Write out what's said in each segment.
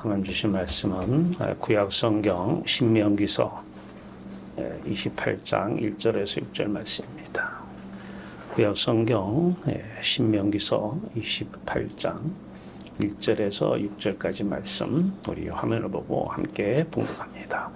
하나님 주신 말씀은 구약 성경 신명기서 28장 1절에서 6절 말씀입니다. 구약 성경 신명기서 28장 1절에서 6절까지 말씀 우리 화면을 보고 함께 봉독합니다.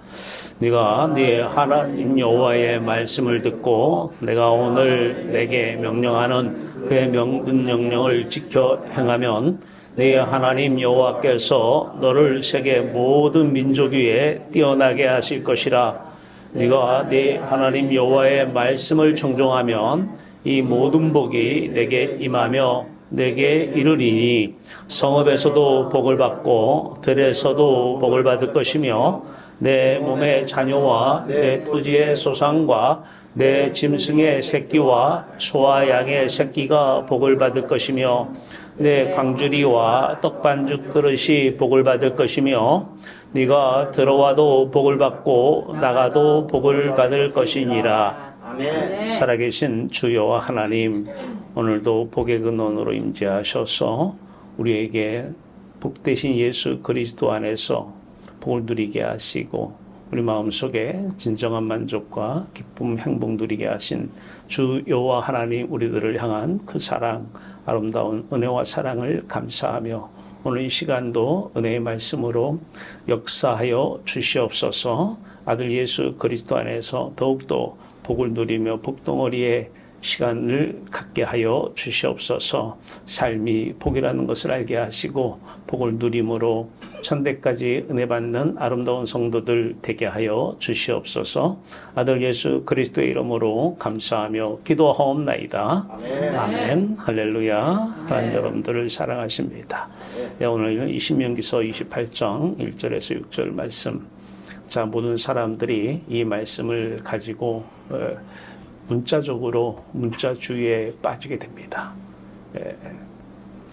네가 네 하나님 여호와의 말씀을 듣고 내가 오늘 내게 명령하는 그의 모든 명령을 지켜 행하면 네 하나님 여호와께서 너를 세계 모든 민족 위에 뛰어나게 하실 것이라. 네가 네 하나님 여호와의 말씀을 청종하면 이 모든 복이 내게 임하며 내게 이르리니 성읍에서도 복을 받고 들에서도 복을 받을 것이며 내 몸의 자녀와 내 토지의 소산과 내 짐승의 새끼와 소와 양의 새끼가 복을 받을 것이며 내 광주리와 떡반죽 그릇이 복을 받을 것이며 네가 들어와도 복을 받고 나가도 복을 받을 것이니라. 아멘. 살아계신 주 여호와 하나님, 오늘도 복의 근원으로 임재하셔서 우리에게 복되신 예수 그리스도 안에서 복을 누리게 하시고 우리 마음속에 진정한 만족과 기쁨, 행복 누리게 하신 주 여호와 하나님, 우리들을 향한 그 사랑, 아름다운 은혜와 사랑을 감사하며 오늘 이 시간도 은혜의 말씀으로 역사하여 주시옵소서. 아들 예수 그리스도 안에서 더욱더 복을 누리며 복덩어리의 시간을 갖게 하여 주시옵소서. 삶이 복이라는 것을 알게 하시고 복을 누림으로 천대까지 은혜 받는 아름다운 성도들 되게 하여 주시옵소서. 아들 예수 그리스도의 이름으로 감사하며 기도하옵나이다. 아멘. 아멘. 할렐루야. 하나님 여러분들을 사랑하십니다. 네, 오늘 신명기서 28장 1절에서 6절 말씀. 자, 모든 사람들이 이 말씀을 가지고 문자적으로 문자주의에 빠지게 됩니다.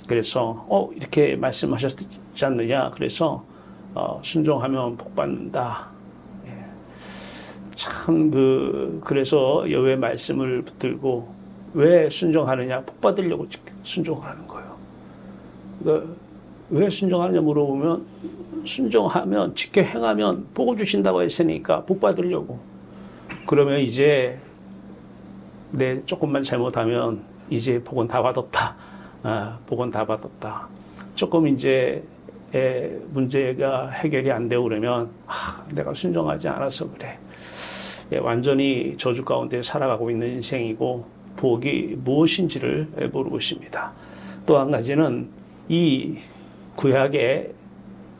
그래서 이렇게 말씀하셨지 않느냐. 그래서 순종하면 복받는다. 참 그래서 여호와의 말씀을 붙들고 왜 순종하느냐. 복받으려고 순종하는 거예요. 왜 순종하느냐 물어보면 순종하면 지켜 행하면 복을 주신다고 했으니까 복받으려고. 그러면 이제 내 조금만 잘못하면 이제 복은 다 받았다. 복은 다 받았다. 조금 이제 문제가 해결이 안 되고 그러면 내가 순종하지 않아서 그래. 완전히 저주 가운데 살아가고 있는 인생이고 복이 무엇인지를 모르고 있습니다. 또 한 가지는 이 구약의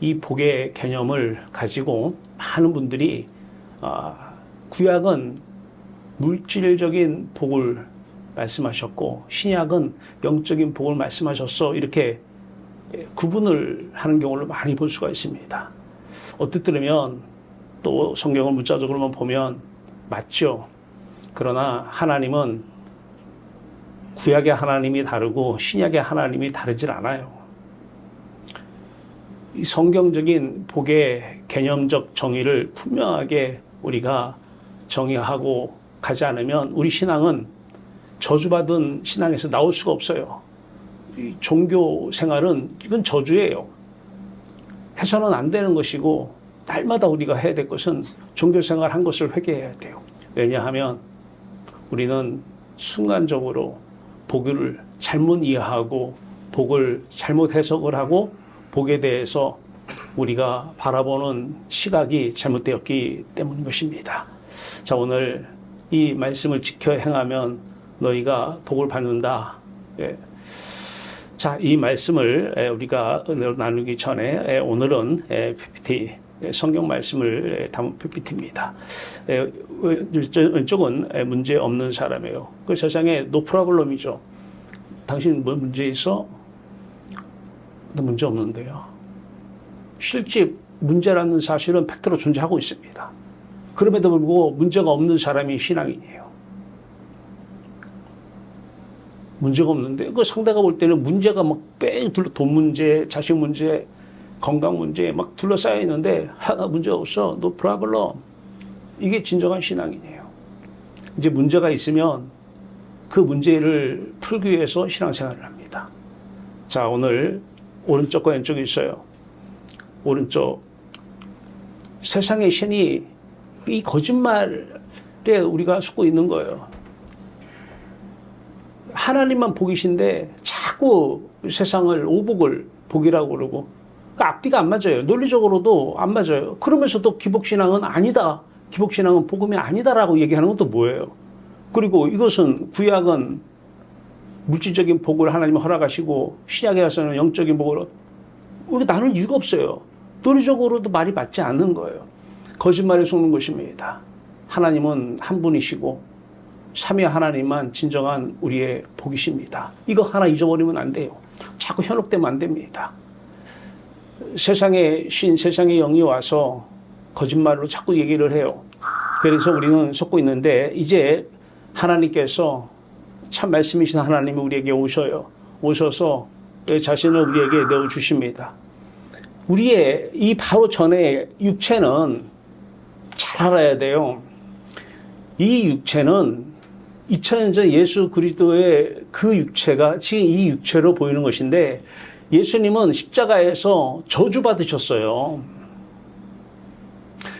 이 복의 개념을 가지고 많은 분들이 구약은 물질적인 복을 말씀하셨고 신약은 영적인 복을 말씀하셨어. 이렇게 구분을 하는 경우를 많이 볼 수가 있습니다. 어떻게 들으면 또 성경을 문자적으로만 보면 맞죠. 그러나 하나님은 구약의 하나님이 다르고 신약의 하나님이 다르질 않아요. 이 성경적인 복의 개념적 정의를 분명하게 우리가 정의하고 가지 않으면 우리 신앙은 저주받은 신앙에서 나올 수가 없어요. 이 종교 생활은 이건 저주예요. 해서는 안 되는 것이고 날마다 우리가 해야 될 것은 종교 생활 한 것을 회개해야 돼요. 왜냐하면 우리는 순간적으로 복을 잘못 이해하고 복을 잘못 해석을 하고 복에 대해서 우리가 바라보는 시각이 잘못되었기 때문인 것입니다. 자, 오늘 이 말씀을 지켜 행하면 너희가 복을 받는다. 자, 이 말씀을 우리가 나누기 전에 오늘은 PPT 성경 말씀을 담은 PPT입니다. 왼쪽은 문제 없는 사람이에요. 그 세상에 노 프로블럼이죠. 당신 뭐 문제 있어? 나 문제 없는데요. 실제 문제라는 사실은 팩트로 존재하고 있습니다. 그럼에도 불구하고 문제가 없는 사람이 신앙인이에요. 문제가 없는데 그 상대가 볼 때는 문제가 막 뺑 둘러 돈 문제, 자식 문제, 건강 문제 막 둘러싸여 있는데 하나 문제 없어. 노 프로블럼. 이게 진정한 신앙인이에요. 이제 문제가 있으면 그 문제를 풀기 위해서 신앙생활을 합니다. 자, 오늘 오른쪽과 왼쪽이 있어요. 오른쪽. 세상의 신이 이 거짓말에 우리가 속고 있는 거예요. 하나님만 복이신데 자꾸 세상을 오복을 복이라고 그러고 앞뒤가 안 맞아요. 논리적으로도 안 맞아요. 그러면서도 기복신앙은 아니다. 기복신앙은 복음이 아니다라고 얘기하는 건 또 뭐예요? 그리고 이것은 구약은 물질적인 복을 하나님이 허락하시고 신약에 와서는 영적인 복을 우리가 나눌 이유가 없어요. 논리적으로도 말이 맞지 않는 거예요. 거짓말에 속는 것입니다. 하나님은 한 분이시고 삼위 하나님만 진정한 우리의 복이십니다. 이거 하나 잊어버리면 안 돼요. 자꾸 현혹되면 안 됩니다. 세상의 신, 세상의 영이 와서 거짓말로 자꾸 얘기를 해요. 그래서 우리는 속고 있는데 이제 하나님께서 참 말씀이신 하나님이 우리에게 오셔요. 오셔서 자신을 우리에게 내어주십니다. 우리의 이 바로 전에 육체는 잘 알아야 돼요. 이 육체는 2000년 전 예수 그리스도의 그 육체가 지금 이 육체로 보이는 것인데 예수님은 십자가에서 저주받으셨어요.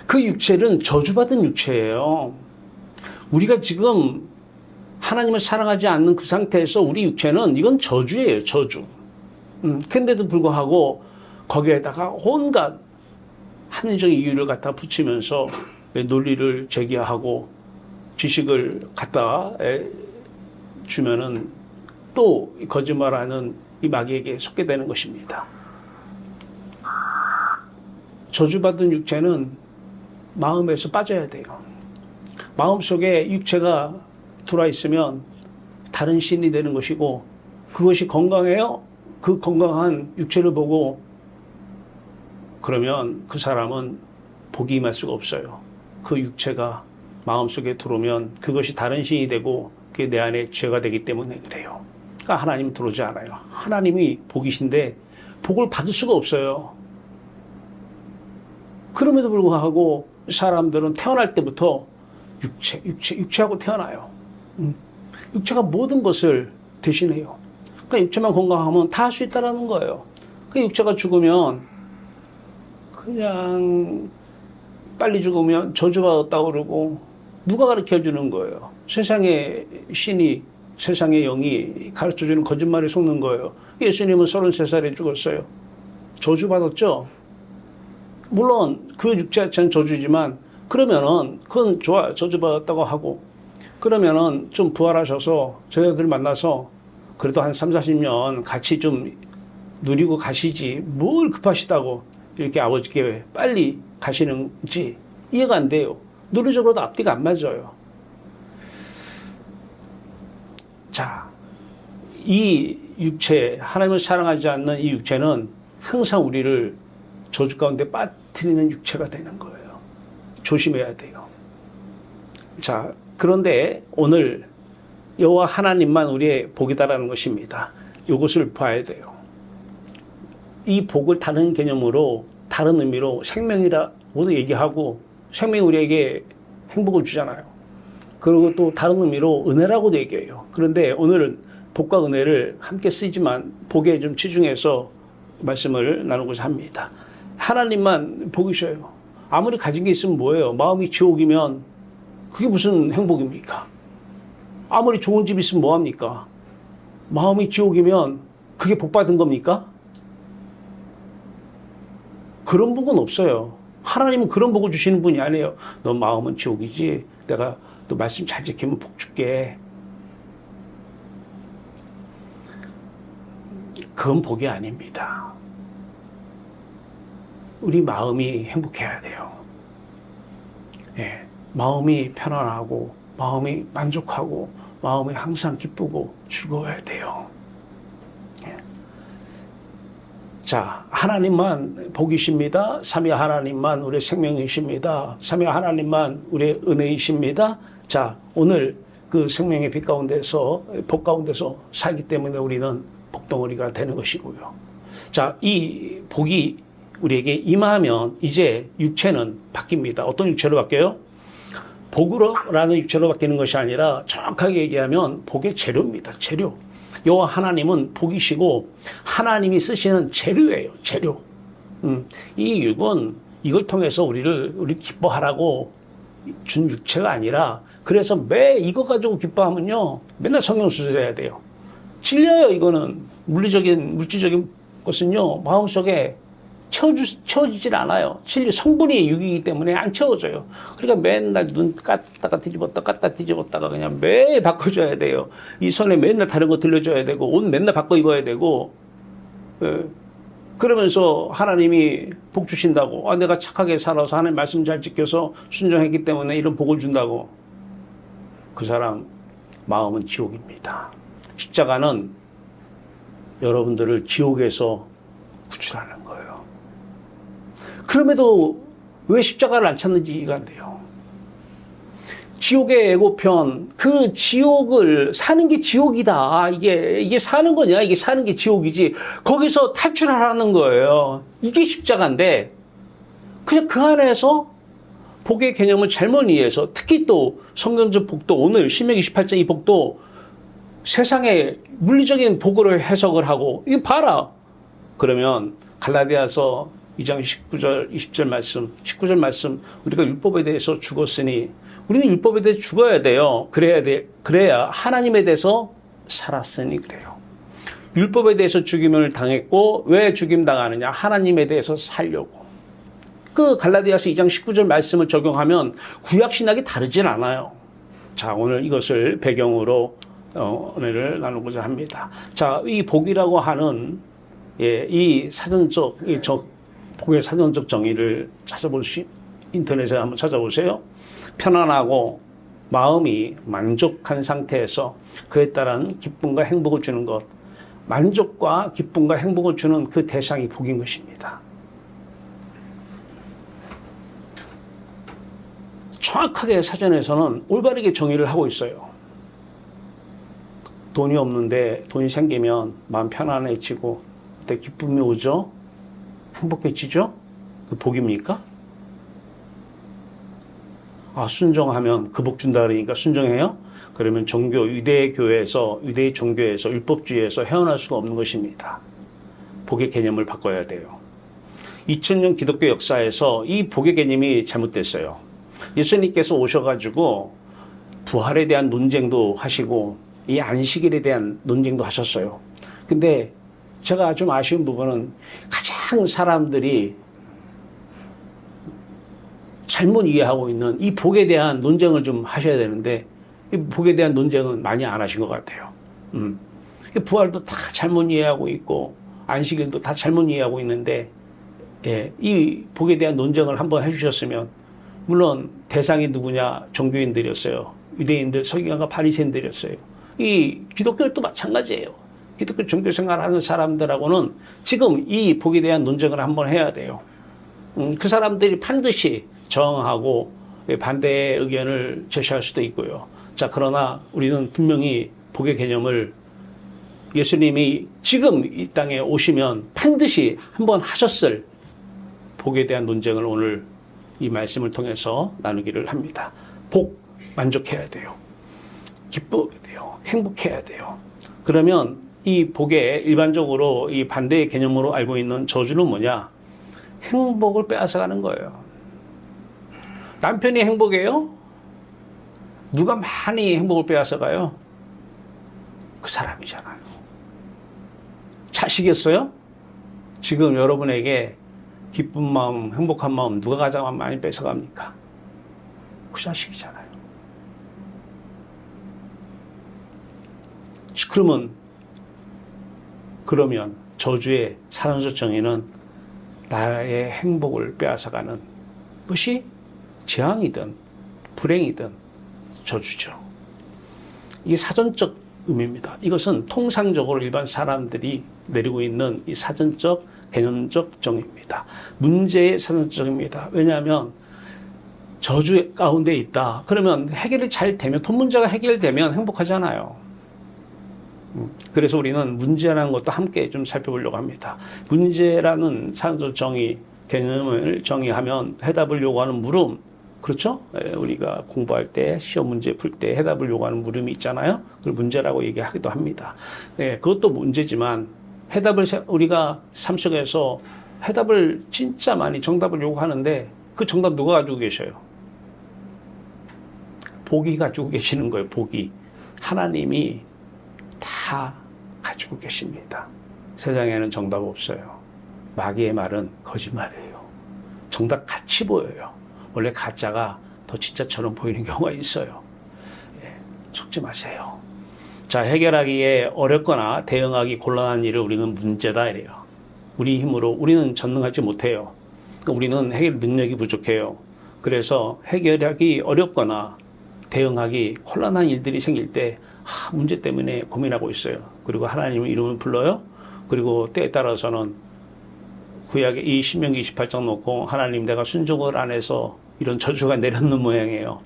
그 육체는 저주받은 육체예요. 우리가 지금 하나님을 사랑하지 않는 그 상태에서 우리 육체는 이건 저주예요, 저주. 근데도 불구하고 거기에다가 온갖 합리적인 이유를 갖다 붙이면서 논리를 제기하고 지식을 갖다 주면은 또 거짓말하는 이 마귀에게 속게 되는 것입니다. 저주받은 육체는 마음에서 빠져야 돼요. 마음속에 육체가 들어와 있으면 다른 신이 되는 것이고 그것이 건강해요? 그 건강한 육체를 보고 그러면 그 사람은 복이 임할 수가 없어요. 그 육체가 마음속에 들어오면 그것이 다른 신이 되고 그게 내 안에 죄가 되기 때문에 그래요. 그러니까 하나님은 들어오지 않아요. 하나님이 복이신데 복을 받을 수가 없어요. 그럼에도 불구하고 사람들은 태어날 때부터 육체하고 태어나요. 육체가 모든 것을 대신해요. 그러니까 육체만 건강하면 다 할 수 있다는 거예요. 그 육체가 죽으면 그냥 빨리 죽으면 저주받았다고 그러고 누가 가르쳐주는 거예요? 세상의 신이 세상의 영이 가르쳐주는 거짓말에 속는 거예요. 예수님은 33살에 죽었어요. 저주받았죠? 물론 그 육체 자체는 저주지만 그러면은 그건 좋아 저주받았다고 하고 그러면은 좀 부활하셔서 저희들 만나서 그래도 한 30-40년 같이 좀 누리고 가시지 뭘 급하시다고 이렇게 아버지께 빨리 가시는지 이해가 안 돼요. 논리적으로도 앞뒤가 안 맞아요. 자, 이 육체, 하나님을 사랑하지 않는 이 육체는 항상 우리를 저주 가운데 빠뜨리는 육체가 되는 거예요. 조심해야 돼요. 자, 그런데 오늘 여호와 하나님만 우리의 복이다라는 것입니다. 이것을 봐야 돼요. 이 복을 다른 개념으로, 다른 의미로 생명이라고도 얘기하고 생명이 우리에게 행복을 주잖아요. 그리고 또 다른 의미로 은혜라고도 얘기해요. 그런데 오늘은 복과 은혜를 함께 쓰지만 복에 좀 치중해서 말씀을 나누고자 합니다. 하나님만 복이셔요. 아무리 가진 게 있으면 뭐예요? 마음이 지옥이면 그게 무슨 행복입니까? 아무리 좋은 집 있으면 뭐합니까? 마음이 지옥이면 그게 복 받은 겁니까? 그런 복은 없어요. 하나님은 그런 복을 주시는 분이 아니에요. 너 마음은 지옥이지. 내가 너 말씀 잘 지키면 복 줄게. 그건 복이 아닙니다. 우리 마음이 행복해야 돼요. 예, 마음이 편안하고 마음이 만족하고 마음이 항상 기쁘고 즐거워야 돼요. 예. 자, 하나님만 복이십니다. 삼위 하나님만 우리의 생명이십니다. 삼위 하나님만 우리의 은혜이십니다. 자, 오늘 그 생명의 빛 가운데서 복 가운데서 살기 때문에 우리는 복덩어리가 되는 것이고요. 자, 이 복이 우리에게 임하면 이제 육체는 바뀝니다. 어떤 육체로 바뀌어요? 복으로라는 육체로 바뀌는 것이 아니라 정확하게 얘기하면 복의 재료입니다. 재료. 여호와 하나님은 복이시고 하나님이 쓰시는 재료예요. 재료. 이 육은 이걸 통해서 우리 기뻐하라고 준 육체가 아니라 그래서 매 이거 가지고 기뻐하면요 맨날 성경 수술해야 돼요. 질려요. 이거는 물질적인 것은요 마음속에 채워지질 않아요. 성분이 육이기 때문에 안 채워져요. 그러니까 맨날 눈 깠다가 뒤집었다가 그냥 매일 바꿔줘야 돼요. 이 손에 맨날 다른 거 들려줘야 되고 옷 맨날 바꿔 입어야 되고 그러면서 하나님이 복 주신다고 내가 착하게 살아서 하나님 말씀 잘 지켜서 순종했기 때문에 이런 복을 준다고 그 사람 마음은 지옥입니다. 십자가는 여러분들을 지옥에서 구출하는 거예요. 그럼에도 왜 십자가를 안 찾는지 이해가 안 돼요. 지옥의 예고편, 그 지옥을 사는 게 지옥이다. 이게 사는 거냐? 이게 사는 게 지옥이지. 거기서 탈출하라는 거예요. 이게 십자가인데 그냥 그 안에서 복의 개념을 잘못 이해해서 특히 또 성경적 복도 오늘 신명기 18장 이 복도 세상의 물리적인 복으로 해석을 하고 이거 봐라. 그러면 갈라디아서 2장 19절 20절 말씀 19절 말씀 우리가 율법에 대해서 죽었으니 우리는 율법에 대해서 죽어야 돼요. 그래야 하나님에 대해서 살았으니 그래요. 율법에 대해서 죽임을 당했고 왜 죽임 당하느냐? 하나님에 대해서 살려고. 그 갈라디아서 2장 19절 말씀을 적용하면 구약 신학이 다르진 않아요. 자, 오늘 이것을 배경으로 은혜를 나누고자 합니다. 자, 이 복이라고 하는 이 사전적 복의 사전적 정의를 인터넷에 한번 찾아보세요. 편안하고 마음이 만족한 상태에서 그에 따른 기쁨과 행복을 주는 것, 만족과 기쁨과 행복을 주는 그 대상이 복인 것입니다. 정확하게 사전에서는 올바르게 정의를 하고 있어요. 돈이 없는데 돈이 생기면 마음 편안해지고 그때 기쁨이 오죠? 행복해지죠? 그 복입니까? 순종하면 그 복 준다 그러니까 순종해요? 그러면 유대의 교회에서, 유대의 종교에서, 율법주의에서 헤어날 수가 없는 것입니다. 복의 개념을 바꿔야 돼요. 2000년 기독교 역사에서 이 복의 개념이 잘못됐어요. 예수님께서 오셔가지고 부활에 대한 논쟁도 하시고 이 안식일에 대한 논쟁도 하셨어요. 근데 제가 좀 아쉬운 부분은 가장 사람들이 잘못 이해하고 있는 이 복에 대한 논쟁을 좀 하셔야 되는데 이 복에 대한 논쟁은 많이 안 하신 것 같아요. 부활도 다 잘못 이해하고 있고 안식일도 다 잘못 이해하고 있는데 이 복에 대한 논쟁을 한번 해주셨으면 물론 대상이 누구냐? 종교인들이었어요. 유대인들, 서기관과 바리새인들이었어요. 이 기독교도 마찬가지예요. 기독교 종교 생활하는 사람들하고는 지금 이 복에 대한 논쟁을 한번 해야 돼요. 그 사람들이 반드시 저항하고 반대의 의견을 제시할 수도 있고요. 자, 그러나 우리는 분명히 복의 개념을 예수님이 지금 이 땅에 오시면 반드시 한번 하셨을 복에 대한 논쟁을 오늘 이 말씀을 통해서 나누기를 합니다. 복, 만족해야 돼요. 기뻐야 돼요. 행복해야 돼요. 그러면 이 복에 일반적으로 이 반대의 개념으로 알고 있는 저주는 뭐냐? 행복을 빼앗아가는 거예요. 남편이 행복해요? 누가 많이 행복을 빼앗아가요? 그 사람이잖아요. 자식이었어요? 지금 여러분에게 기쁜 마음, 행복한 마음 누가 가장 많이 뺏어갑니까? 그 자식이잖아요. 그러면 저주의 사전적 정의는 나의 행복을 빼앗아가는 것이 재앙이든 불행이든 저주죠. 이게 사전적 의미입니다. 이것은 통상적으로 일반 사람들이 내리고 있는 이 사전적 개념적 정의입니다. 문제의 사전적입니다. 왜냐하면 저주 가운데 있다. 그러면 해결이 잘 되면 돈 문제가 해결되면 행복하잖아요. 그래서 우리는 문제라는 것도 함께 좀 살펴보려고 합니다. 문제라는 사전적 정의 개념을 정의하면 해답을 요구하는 물음, 그렇죠? 우리가 공부할 때 시험 문제 풀 때 해답을 요구하는 물음이 있잖아요. 그걸 문제라고 얘기하기도 합니다. 그것도 문제지만 해답을 우리가 삶 속에서 해답을 진짜 많이 정답을 요구하는데 그 정답 누가 가지고 계셔요? 복이 가지고 계시는 거예요. 복이. 하나님이 다 가지고 계십니다. 세상에는 정답 없어요. 마귀의 말은 거짓말이에요. 정답 같이 보여요. 원래 가짜가 더 진짜처럼 보이는 경우가 있어요. 속지 마세요. 자, 해결하기에 어렵거나 대응하기 곤란한 일을 우리는 문제다 이래요. 우리 힘으로 우리는 전능하지 못해요. 우리는 해결 능력이 부족해요. 그래서 해결하기 어렵거나 대응하기 곤란한 일들이 생길 때 문제 때문에 고민하고 있어요. 그리고 하나님의 이름을 불러요. 그리고 때에 따라서는 구약의 이 신명기 28장 놓고 하나님 내가 순종을 안 해서 이런 저주가 내렸는 모양이에요.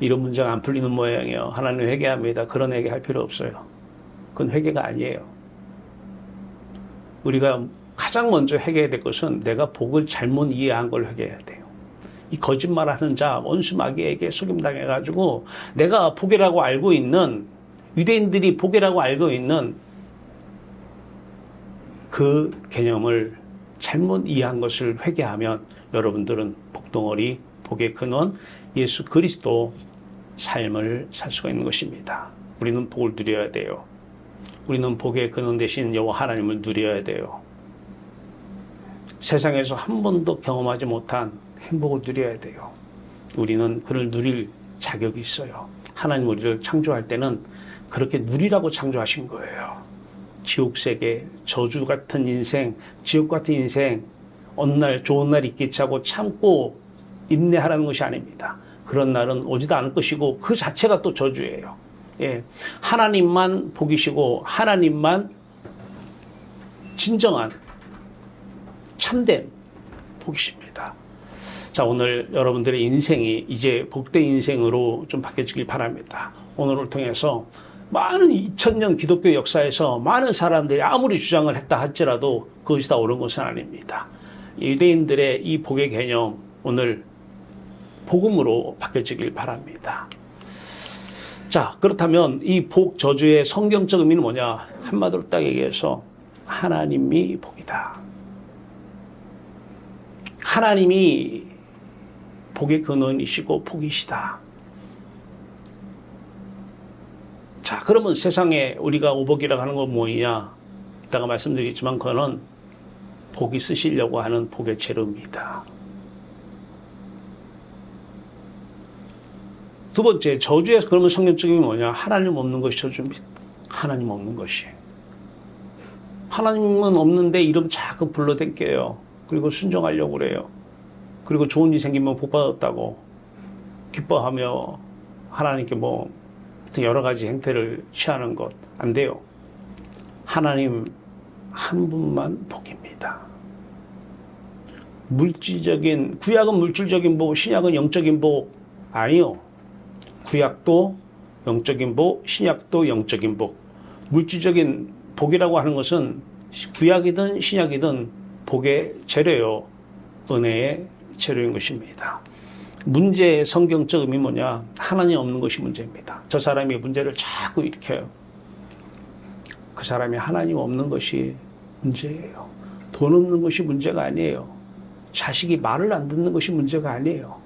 이런 문제가 안 풀리는 모양이에요. 하나님 회개합니다. 그런 회개할 필요 없어요. 그건 회개가 아니에요. 우리가 가장 먼저 회개해야 될 것은 내가 복을 잘못 이해한 걸 회개해야 돼요. 이 거짓말하는 자, 원수 마귀에게 속임당해가지고 내가 복이라고 알고 있는 유대인들이 복이라고 알고 있는 그 개념을 잘못 이해한 것을 회개하면 여러분들은 복덩어리, 복의 근원, 예수 그리스도 삶을 살 수가 있는 것입니다. 우리는 복을 누려야 돼요. 우리는 복의 근원 대신 여호와 하나님을 누려야 돼요. 세상에서 한 번도 경험하지 못한 행복을 누려야 돼요. 우리는 그를 누릴 자격이 있어요. 하나님 우리를 창조할 때는 그렇게 누리라고 창조하신 거예요. 지옥세계, 저주 같은 인생, 지옥 같은 인생, 어느 날 좋은 날 있겠지 하고 참고 인내하라는 것이 아닙니다. 그런 날은 오지도 않을 것이고 그 자체가 또 저주예요. 예, 하나님만 복이시고 하나님만 진정한 참된 복이십니다. 자, 오늘 여러분들의 인생이 이제 복된 인생으로 좀 바뀌어지길 바랍니다. 오늘을 통해서 많은 2000년 기독교 역사에서 많은 사람들이 아무리 주장을 했다 할지라도 그것이 다 옳은 것은 아닙니다. 유대인들의 이 복의 개념 오늘 복음으로 바뀌어지길 바랍니다. 자, 그렇다면 이 복 저주의 성경적 의미는 뭐냐? 한마디로 딱 얘기해서 하나님이 복이다. 하나님이 복의 근원이시고 복이시다. 자, 그러면 세상에 우리가 오복이라고 하는 건 뭐냐? 이따가 말씀드리겠지만 그거는 복이 쓰시려고 하는 복의 재료입니다. 두 번째, 저주에서 그러면 성경적인 게 뭐냐? 하나님 없는 것이 저주입니다. 하나님 없는 것이. 하나님은 없는데 이름 자꾸 불러댈게요. 그리고 순종하려고 그래요. 그리고 좋은 일 생기면 복 받았다고 기뻐하며 하나님께 뭐 여러 가지 행태를 취하는 것 안 돼요. 하나님 한 분만 복입니다. 물질적인, 구약은 물질적인 복, 신약은 영적인 복 아니요. 구약도 영적인 복, 신약도 영적인 복. 물질적인 복이라고 하는 것은 구약이든 신약이든 복의 재료요. 은혜의 재료인 것입니다. 문제의 성경적 의미 뭐냐? 하나님 없는 것이 문제입니다. 저 사람이 문제를 자꾸 일으켜요. 그 사람이 하나님 없는 것이 문제예요. 돈 없는 것이 문제가 아니에요. 자식이 말을 안 듣는 것이 문제가 아니에요.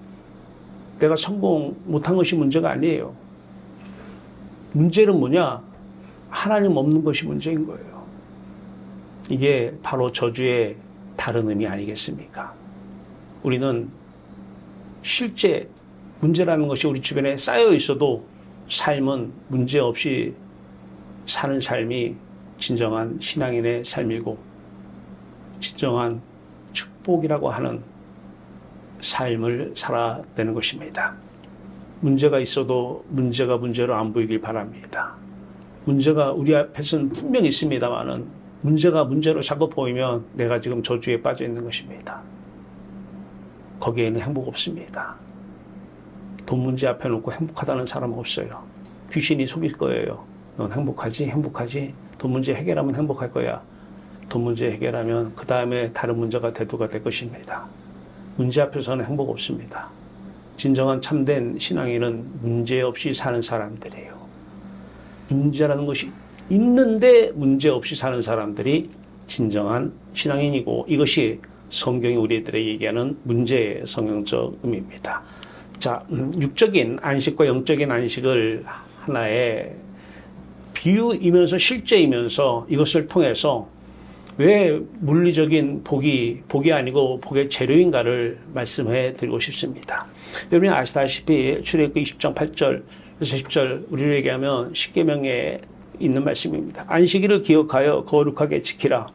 내가 성공 못한 것이 문제가 아니에요. 문제는 뭐냐? 하나님 없는 것이 문제인 거예요. 이게 바로 저주의 다른 의미 아니겠습니까? 우리는 실제 문제라는 것이 우리 주변에 쌓여 있어도 삶은 문제 없이 사는 삶이 진정한 신앙인의 삶이고 진정한 축복이라고 하는 삶을 살아야 되는 것입니다. 문제가 있어도 문제가 문제로 안 보이길 바랍니다. 문제가 우리 앞에서는 분명히 있습니다만은 문제가 문제로 자꾸 보이면 내가 지금 저주에 빠져 있는 것입니다. 거기에는 행복 없습니다. 돈 문제 앞에 놓고 행복하다는 사람은 없어요. 귀신이 속일 거예요. 넌 행복하지? 행복하지? 돈 문제 해결하면 행복할 거야. 돈 문제 해결하면 그 다음에 다른 문제가 대두가 될 것입니다. 문제 앞에서는 행복 없습니다. 진정한 참된 신앙인은 문제 없이 사는 사람들이에요. 문제라는 것이 있는데 문제 없이 사는 사람들이 진정한 신앙인이고 이것이 성경이 우리들에게 얘기하는 문제의 성경적 의미입니다. 자, 육적인 안식과 영적인 안식을 하나의 비유이면서 실제이면서 이것을 통해서 왜 물리적인 복이 아니고 복의 재료인가를 말씀해 드리고 싶습니다. 여러분이 아시다시피 출애굽기 20장 8절, 10절 우리를 얘기하면 십계명에 있는 말씀입니다. 안식일을 기억하여 거룩하게 지키라.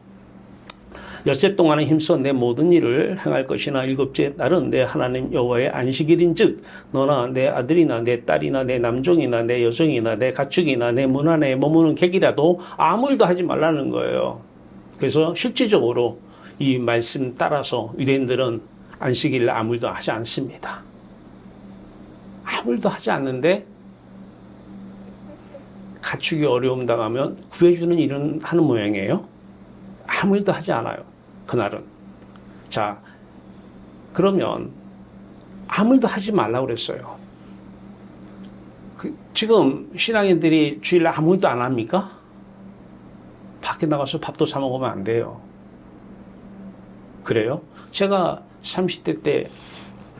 엿새 동안은 힘써 내 모든 일을 행할 것이나 일곱째 날은 내 하나님 여호와의 안식일인즉 너나 내 아들이나 내 딸이나 내 남종이나 내 여종이나 내 가축이나 내 문 안에 머무는 객이라도 아무 일도 하지 말라는 거예요. 그래서 실질적으로 이 말씀 따라서 유대인들은 안식일을 아무 일도 하지 않습니다. 아무 일도 하지 않는데 가축이 어려움 당하면 구해주는 일은 하는 모양이에요. 아무 일도 하지 않아요. 그날은. 자, 그러면 아무 일도 하지 말라고 그랬어요. 지금 신앙인들이 주일날 아무 일도 안 합니까? 밖에 나가서 밥도 사 먹으면 안 돼요. 그래요? 제가 30대 때,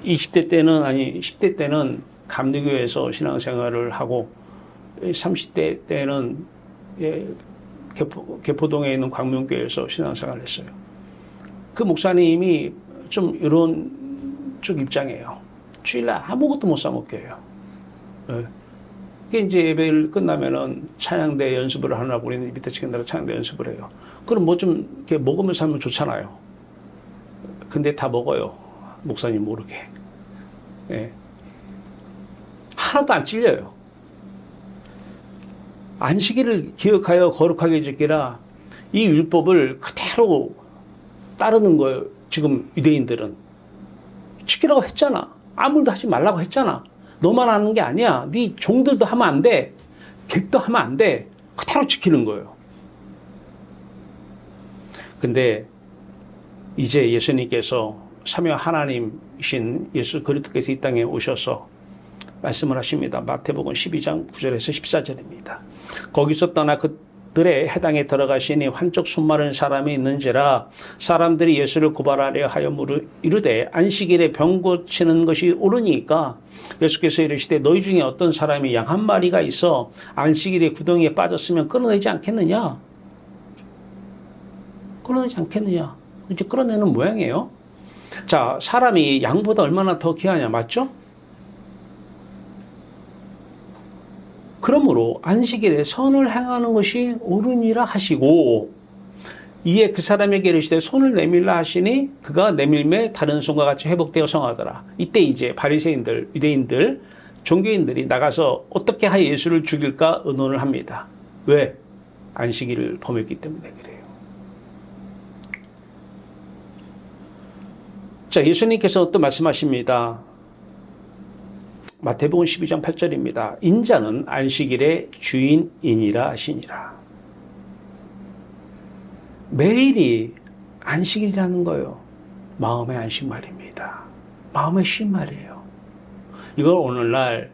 20대 때는, 아니, 10대 때는 감리교에서 신앙생활을 하고, 30대 때는 개포동에 있는 광명교회에서 신앙생활을 했어요. 그 목사님이 좀 이런 쪽 입장이에요. 주일날 아무것도 못 사 먹게 해요. 이게 이제 예배를 끝나면은 찬양대 연습을 하느라고 우리는 밑에 치킨대로 찬양대 연습을 해요. 그럼 뭐 좀 이렇게 먹으면서 하면 좋잖아요. 근데 다 먹어요. 목사님 모르게. 예. 하나도 안 찔려요. 안식일을 기억하여 거룩하게 지키라. 이 율법을 그대로 따르는 거예요. 지금 유대인들은. 지키라고 했잖아. 아무 일도 하지 말라고 했잖아. 너만 하는 게 아니야. 네 종들도 하면 안 돼. 객도 하면 안 돼. 그대로 지키는 거예요. 근데 이제 예수님께서 삼위 하나님이신 예수 그리스도께서 이 땅에 오셔서 말씀을 하십니다. 마태복음 12장 9절에서 14절입니다. 거기서 떠나 그들의 해당에 들어가시니 한쪽 손 마른 사람이 있는지라 사람들이 예수를 고발하려 하여 이르되 안식일에 병 고치는 것이 옳으니까 예수께서 이르시되 너희 중에 어떤 사람이 양 한 마리가 있어 안식일에 구덩이에 빠졌으면 끌어내지 않겠느냐? 끌어내지 않겠느냐? 이제 끌어내는 모양이에요. 자, 사람이 양보다 얼마나 더 귀하냐, 맞죠? 그러므로 안식일에 선을 행하는 것이 옳으니라 하시고 이에 그 사람에게 이르시되 손을 내밀라 하시니 그가 내밀매 다른 손과 같이 회복되어 성하더라. 이때 이제 바리새인들, 유대인들, 종교인들이 나가서 어떻게 하여 예수를 죽일까 의논을 합니다. 왜? 안식일을 범했기 때문에 그래요. 자, 예수님께서 또 말씀하십니다. 마태복음 12장 8절입니다. 인자는 안식일의 주인이니라 하시니라. 매일이 안식일이라는 거예요. 마음의 안식 말입니다. 마음의 쉼 말이에요. 이걸 오늘날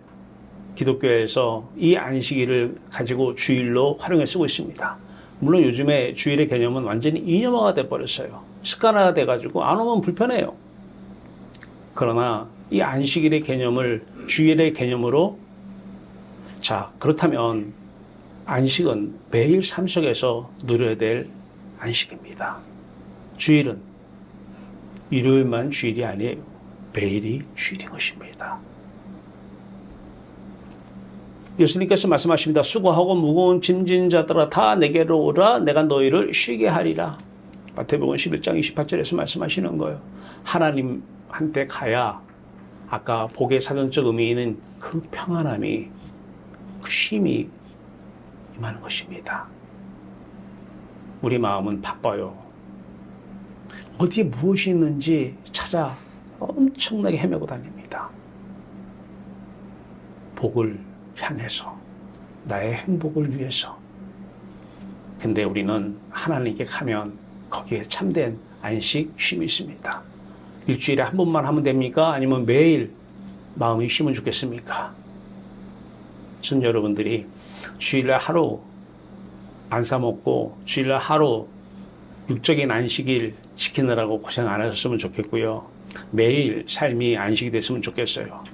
기독교에서 이 안식일을 가지고 주일로 활용해 쓰고 있습니다. 물론 요즘에 주일의 개념은 완전히 이념화가 돼버렸어요. 습관화가 돼가지고 안 오면 불편해요. 그러나 이 안식일의 개념을 주일의 개념으로 자, 그렇다면 안식은 매일 삶 속에서 누려야 될 안식입니다. 주일은 일요일만 주일이 아니에요. 매일이 주일인 것입니다. 예수님께서 말씀하십니다. 수고하고 무거운 짐진 자들아 다 내게로 오라 내가 너희를 쉬게 하리라. 마태복음 11장 28절에서 말씀하시는 거예요. 하나님한테 가야 아까 복의 사전적 의미는 그 평안함이 그 쉼이 임하는 것입니다. 우리 마음은 바빠요. 어디에 무엇이 있는지 찾아 엄청나게 헤매고 다닙니다. 복을 향해서 나의 행복을 위해서. 근데 우리는 하나님께 가면 거기에 참된 안식, 쉼이 있습니다. 일주일에 한 번만 하면 됩니까? 아니면 매일 마음이 쉬면 좋겠습니까? 전 여러분들이 주일날 하루 안 사먹고 주일날 하루 육적인 안식일 지키느라고 고생 안 하셨으면 좋겠고요. 매일 삶이 안식이 됐으면 좋겠어요.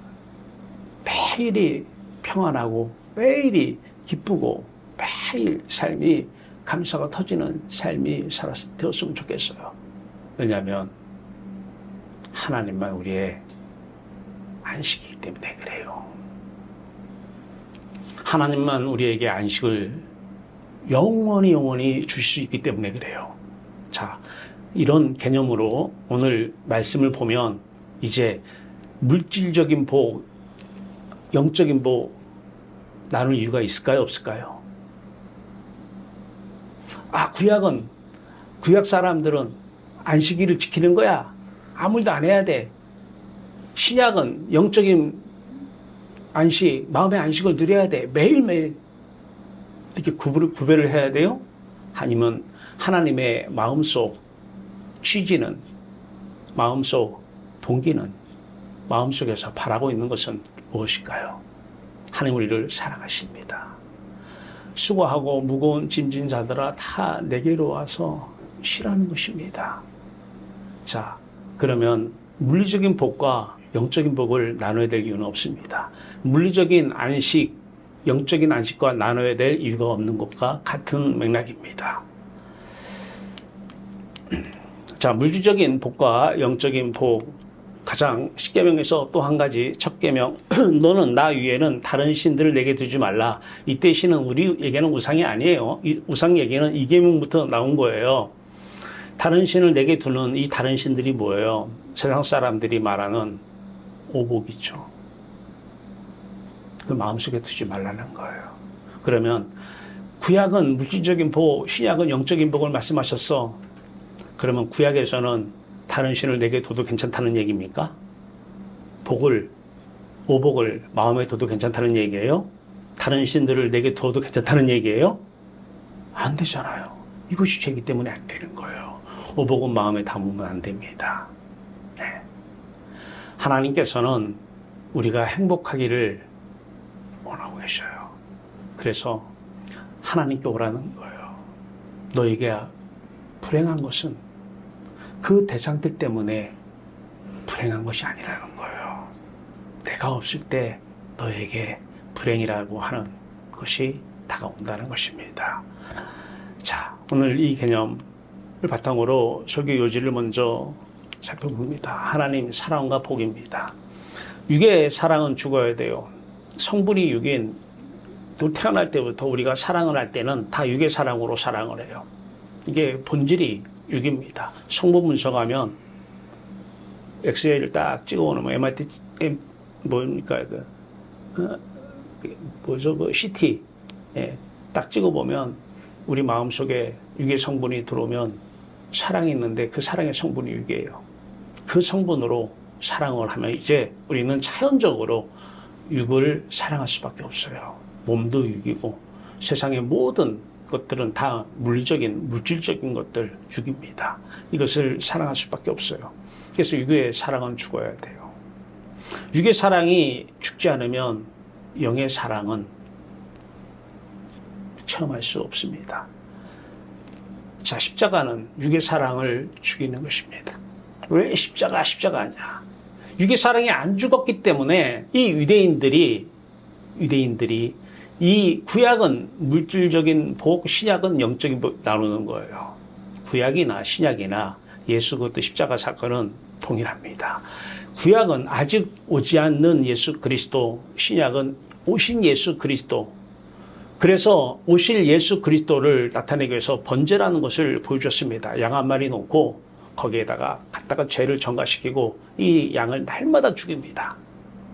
매일이 평안하고 매일이 기쁘고 매일 삶이 감사가 터지는 삶이 되었으면 좋겠어요. 왜냐하면 하나님만 우리의 안식이기 때문에 그래요. 하나님만 우리에게 안식을 영원히 주실 수 있기 때문에 그래요. 자, 이런 개념으로 오늘 말씀을 보면 이제 물질적인 복, 영적인 복 나눌 이유가 있을까요? 없을까요? 구약 사람들은 안식일을 지키는 거야. 아무 일도 안 해야 돼. 신약은 영적인 안식, 마음의 안식을 누려야 돼. 매일매일 이렇게 구별을 해야 돼요. 아니면 하나님의 마음속 취지는, 마음속 동기는, 마음속에서 바라고 있는 것은 무엇일까요? 하나님 우리를 사랑하십니다. 수고하고 무거운 짐진 자들아 다 내게로 와서 쉬라는 것입니다. 자, 그러면 물리적인 복과 영적인 복을 나눠야 될 이유는 없습니다. 물리적인 안식, 영적인 안식과 나눠야 될 이유가 없는 것과 같은 맥락입니다. 자, 물질적인 복과 영적인 복, 가장 십계명에서 또 한 가지 첫 계명, 너는 나 위에는 다른 신들을 내게 두지 말라. 이때 신은 우리에게는 우상이 아니에요. 이 우상 얘기는 이 계명부터 나온 거예요. 다른 신을 내게 두는 이 다른 신들이 뭐예요? 세상 사람들이 말하는 오복이죠. 그 마음속에 두지 말라는 거예요. 그러면 구약은 물질적인 복, 신약은 영적인 복을 말씀하셨어. 그러면 구약에서는 다른 신을 내게 둬도 괜찮다는 얘기입니까? 오복을 마음에 둬도 괜찮다는 얘기예요? 다른 신들을 내게 둬도 괜찮다는 얘기예요? 안 되잖아요. 이것이 죄이기 때문에 안 되는 거예요. 오복은 마음에 담으면 안 됩니다. 네. 하나님께서는 우리가 행복하기를 원하고 계셔요. 그래서 하나님께 오라는 거예요. 너에게 불행한 것은 그 대상들 때문에 불행한 것이 아니라는 거예요. 내가 없을 때 너에게 불행이라고 하는 것이 다가온다는 것입니다. 자, 오늘 이 개념을 바탕으로 설교 요지를 먼저 살펴봅니다. 하나님 사랑과 복입니다. 육의 사랑은 죽어야 돼요. 성분이 육인, 또 태어날 때부터 우리가 사랑을 할 때는 다 육의 사랑으로 사랑을 해요. 이게 본질이 육입니다. 성분 분석하면 엑스레이를 딱 찍어오면 MRT 뭐니까 CT 딱 찍어보면 우리 마음속에 육의 성분이 들어오면 사랑이 있는데 그 사랑의 성분이 육이에요. 그 성분으로 사랑을 하면 이제 우리는 자연적으로 육을 사랑할 수밖에 없어요. 몸도 육이고 세상의 모든 것들은 다 물질적인 것들 육입니다. 이것을 사랑할 수밖에 없어요. 그래서 육의 사랑은 죽어야 돼요. 육의 사랑이 죽지 않으면 영의 사랑은 체험할 수 없습니다. 자, 십자가는 육의 사랑을 죽이는 것입니다. 왜 십자가냐? 육의 사랑이 안 죽었기 때문에 이 유대인들이 이 구약은 물질적인 복, 신약은 영적인 복 나누는 거예요. 구약이나 신약이나 예수 그리스도 십자가 사건은 동일합니다. 구약은 아직 오지 않는 예수 그리스도, 신약은 오신 예수 그리스도. 그래서 오실 예수 그리스도를 나타내기 위해서 번제라는 것을 보여줬습니다. 양 한 마리 놓고 거기에다가 갖다가 죄를 전가시키고 이 양을 날마다 죽입니다.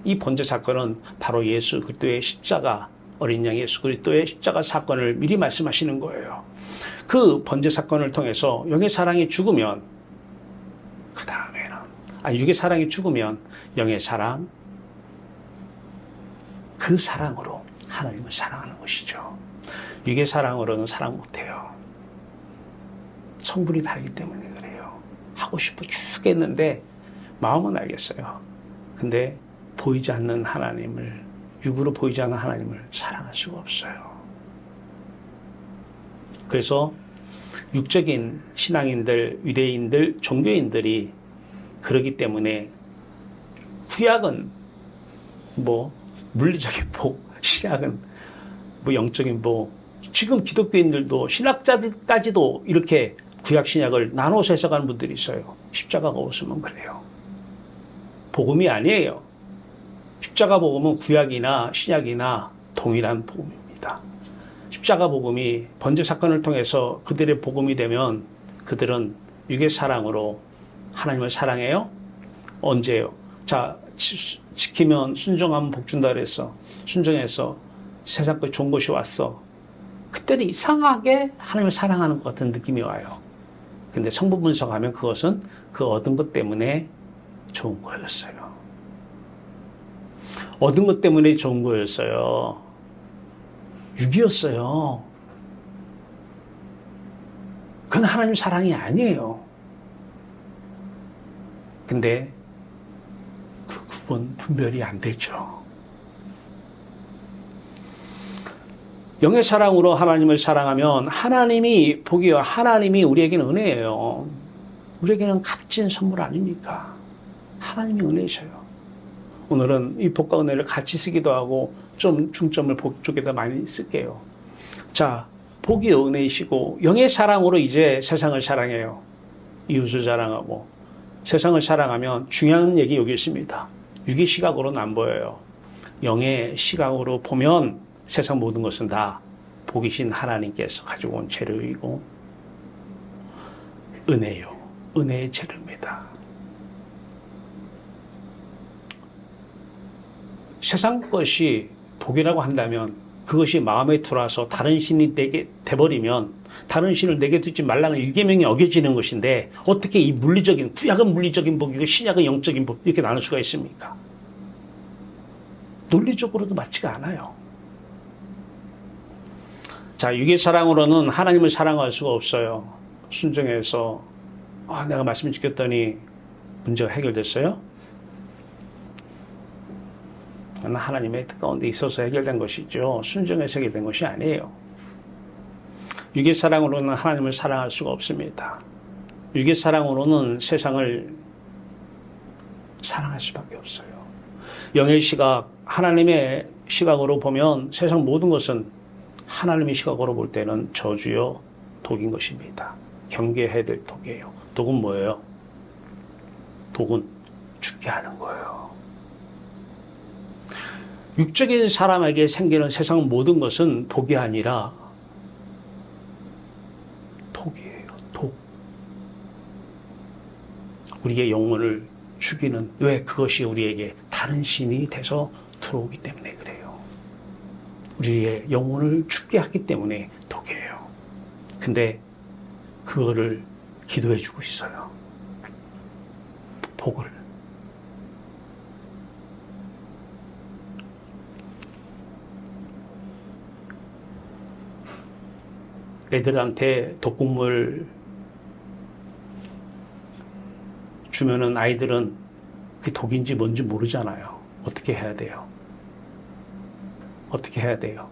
이 번제 사건은 바로 예수 그리스도의 십자가, 어린 양 예수 그리스도의 십자가 사건을 미리 말씀하시는 거예요. 그 번제 사건을 통해서 영의 사랑이 죽으면 그 다음에는 육의 사랑이 죽으면 영의 사랑, 그 사랑으로 하나님을 사랑하는 것이죠. 육의 사랑으로는 사랑 못해요. 성분이 다르기 때문에 그래요. 하고 싶어 죽겠는데 마음은 알겠어요. 근데 보이지 않는 하나님을, 육으로 보이지 않는 하나님을 사랑할 수가 없어요. 그래서 육적인 신앙인들, 유대인들, 종교인들이 그러기 때문에 구약은 뭐 물리적인 복, 신약은 뭐 영적인 복, 지금 기독교인들도 신학자들까지도 이렇게 구약 신약을 나눠서 해석하는 분들이 있어요. 십자가가 없으면 그래요. 복음이 아니에요. 십자가 복음은 구약이나 신약이나 동일한 복음입니다. 십자가 복음이 번제 사건을 통해서 그들의 복음이 되면 그들은 육의 사랑으로 하나님을 사랑해요? 언제요? 자, 지키면 순종하면 복 준다 그랬어. 순종해서 세상 것 좋은 것이 왔어. 그때는 이상하게 하나님을 사랑하는 것 같은 느낌이 와요. 근데 성부 분석하면 그것은 그 얻은 것 때문에 좋은 거였어요. 얻은 것 때문에 좋은 거였어요. 육이었어요. 그건 하나님 사랑이 아니에요. 근데 그 구분 분별이 안 되죠. 영의 사랑으로 하나님을 사랑하면 하나님이 복이요. 하나님이 우리에게는 은혜예요. 우리에게는 값진 선물 아닙니까? 하나님이 은혜이셔요. 오늘은 이 복과 은혜를 같이 쓰기도 하고 좀 중점을 복 쪽에다 많이 쓸게요. 자, 복이 은혜이시고 영의 사랑으로 이제 세상을 사랑해요. 이웃을 사랑하고 세상을 사랑하면 중요한 얘기 여기 있습니다. 육의 시각으로는 안 보여요. 영의 시각으로 보면 세상 모든 것은 다 복이신 하나님께서 가지고 온 재료이고 은혜요. 은혜의 재료입니다. 세상 것이 복이라고 한다면 그것이 마음에 들어와서 다른 신이 내게 돼버리면 다른 신을 내게 두지 말라는 유계명이 어겨지는 것인데 어떻게 이 물리적인 구약은 물리적인 복이고 신약은 영적인 복 이렇게 나눌 수가 있습니까? 논리적으로도 맞지가 않아요. 자, 육의 사랑으로는 하나님을 사랑할 수가 없어요. 순종해서 내가 말씀을 지켰더니 문제가 해결됐어요? 하나님의 뜻 가운데 있어서 해결된 것이죠. 순종해서 해결된 것이 아니에요. 육의 사랑으로는 하나님을 사랑할 수가 없습니다. 육의 사랑으로는 세상을 사랑할 수밖에 없어요. 영의 시각, 하나님의 시각으로 보면 세상 모든 것은 하나님의 시각으로 볼 때는 저주요, 독인 것입니다. 경계해야 될 독이에요. 독은 뭐예요? 독은 죽게 하는 거예요. 육적인 사람에게 생기는 세상 모든 것은 복이 아니라 독이에요. 독. 우리의 영혼을 죽이는, 왜? 그것이 우리에게 다른 신이 돼서 들어오기 때문에 그래요. 우리의 영혼을 죽게 하기 때문에 독이에요. 근데 그거를 기도해 주고 있어요. 복을. 애들한테 독국물 주면은 아이들은 그게 독인지 뭔지 모르잖아요. 어떻게 해야 돼요? 어떻게 해야 돼요?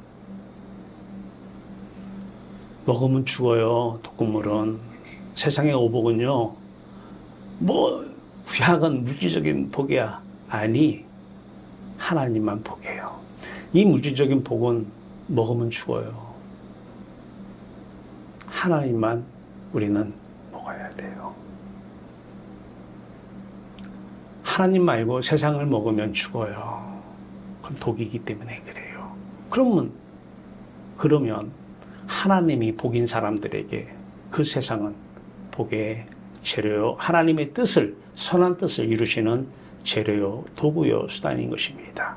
먹으면 죽어요. 독국물은. 세상의 오복은요. 뭐 구약은 물질적인 복이야. 아니, 하나님만 복이에요. 이 물질적인 복은 먹으면 죽어요. 하나님만 우리는 먹어야 돼요. 하나님 말고 세상을 먹으면 죽어요. 그건 독이기 때문에 그래요. 그러면 하나님이 복인 사람들에게 그 세상은 복의 재료요, 하나님의 뜻을, 선한 뜻을 이루시는 재료요, 도구요, 수단인 것입니다.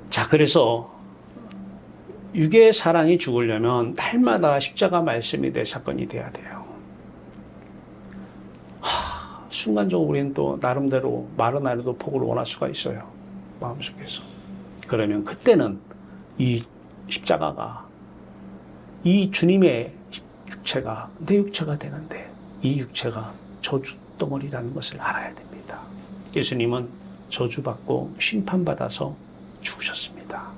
자, 그래서 육의 사랑이 죽으려면 날마다 십자가 말씀이 내 사건이 돼야 돼요. 순간적으로 우리는 또 나름대로 말은 안 해도 복을 원할 수가 있어요. 마음속에서. 그러면 그때는 이 십자가가 이 주님의 육체가 내 육체가 되는데 이 육체가 저주덩어리라는 것을 알아야 됩니다. 예수님은 저주받고 심판받아서 죽으셨습니다.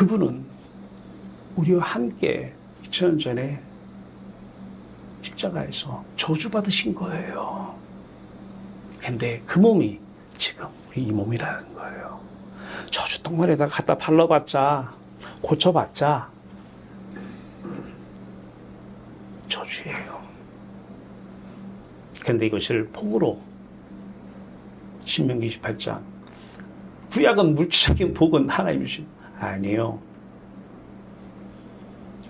그분은 우리와 함께 2000년 전에 십자가에서 저주받으신 거예요. 근데 그 몸이 지금 우리 이 몸이라는 거예요. 저주 덩어리에다가 갖다 발라봤자, 고쳐봤자 저주예요. 근데 이것을 복으로 신명기 28장 구약은 물질적인 복은 하나님이신 아니에요.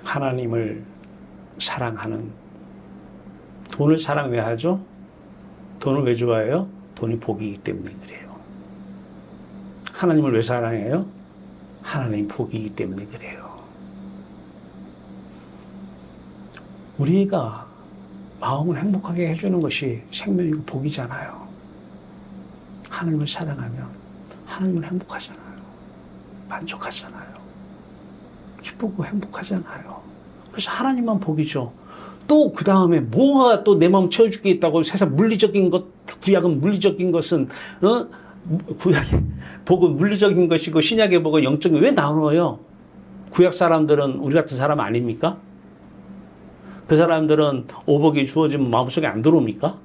하나님을 사랑하는 돈을 사랑 왜 하죠? 돈을 왜 좋아해요? 돈이 복이기 때문에 그래요. 하나님을 왜 사랑해요? 하나님이 복이기 때문에 그래요. 우리가 마음을 행복하게 해주는 것이 생명이고 복이잖아요. 하나님을 사랑하면 하나님은 행복하잖아요. 만족하잖아요. 기쁘고 행복하잖아요. 그래서 하나님만 복이죠. 또 그 다음에 뭐가 또 내 마음 채워주게 있다고 세상 물리적인 것, 구약은 물리적인 것은 구약의 복은 물리적인 것이고 신약의 복은 영적인 왜 나눠요? 구약 사람들은 우리 같은 사람 아닙니까? 그 사람들은 오복이 주어지면 마음속에 안 들어옵니까?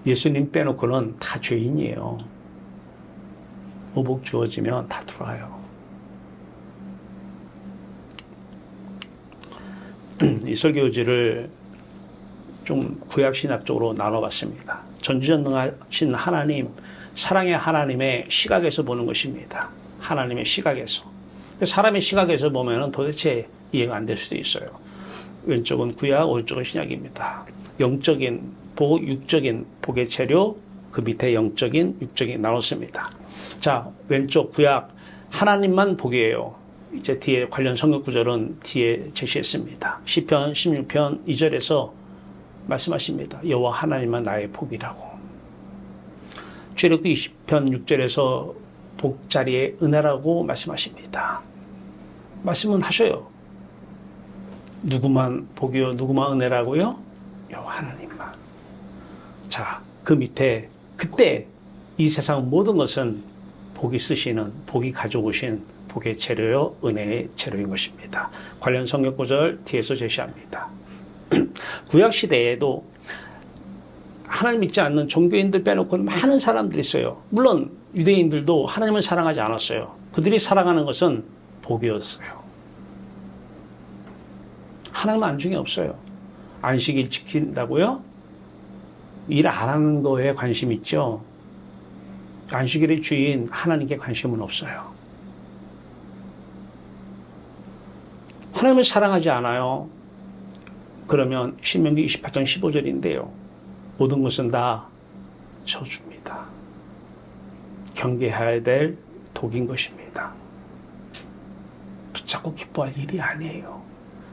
예수님 빼놓고는 다 죄인이에요. 오복 주어지면 다 들어와요. 이 설교지를 좀 구약신학적으로 나눠봤습니다. 전지전능하신 하나님, 사랑의 하나님의 시각에서 보는 것입니다. 하나님의 시각에서. 사람의 시각에서 보면 도대체 이해가 안 될 수도 있어요. 왼쪽은 구약, 오른쪽은 신약입니다. 영적인 복, 육적인 복의 재료, 그 밑에 영적인, 육적인 나눴습니다. 자, 왼쪽 구약, 하나님만 복이에요. 이제 뒤에 관련 성경 구절은 뒤에 제시했습니다. 시편 16편 2절에서 말씀하십니다. 여호와 하나님만 나의 복이라고. 출애굽기 20편 6절에서 복자리의 은혜라고 말씀하십니다. 말씀은 하셔요. 누구만 복이요, 누구만 은혜라고요? 여호와 하나님만. 자, 그 밑에 그때 이 세상 모든 것은 복이 쓰시는, 복이 가져오신 복의 재료요, 은혜의 재료인 것입니다. 관련 성경 구절 뒤에서 제시합니다. 구약 시대에도 하나님 믿지 않는 종교인들 빼놓고 많은 사람들이 있어요. 물론 유대인들도 하나님을 사랑하지 않았어요. 그들이 사랑하는 것은 복이었어요. 하나님은 안중에 없어요. 안식일 지킨다고요? 일 안 하는 거에 관심 있죠. 안식일의 주인 하나님께 관심은 없어요. 하나님을 사랑하지 않아요. 그러면 신명기 28장 15절인데요. 모든 것은 다 저주입니다. 경계해야 될 독인 것입니다. 붙잡고 기뻐할 일이 아니에요.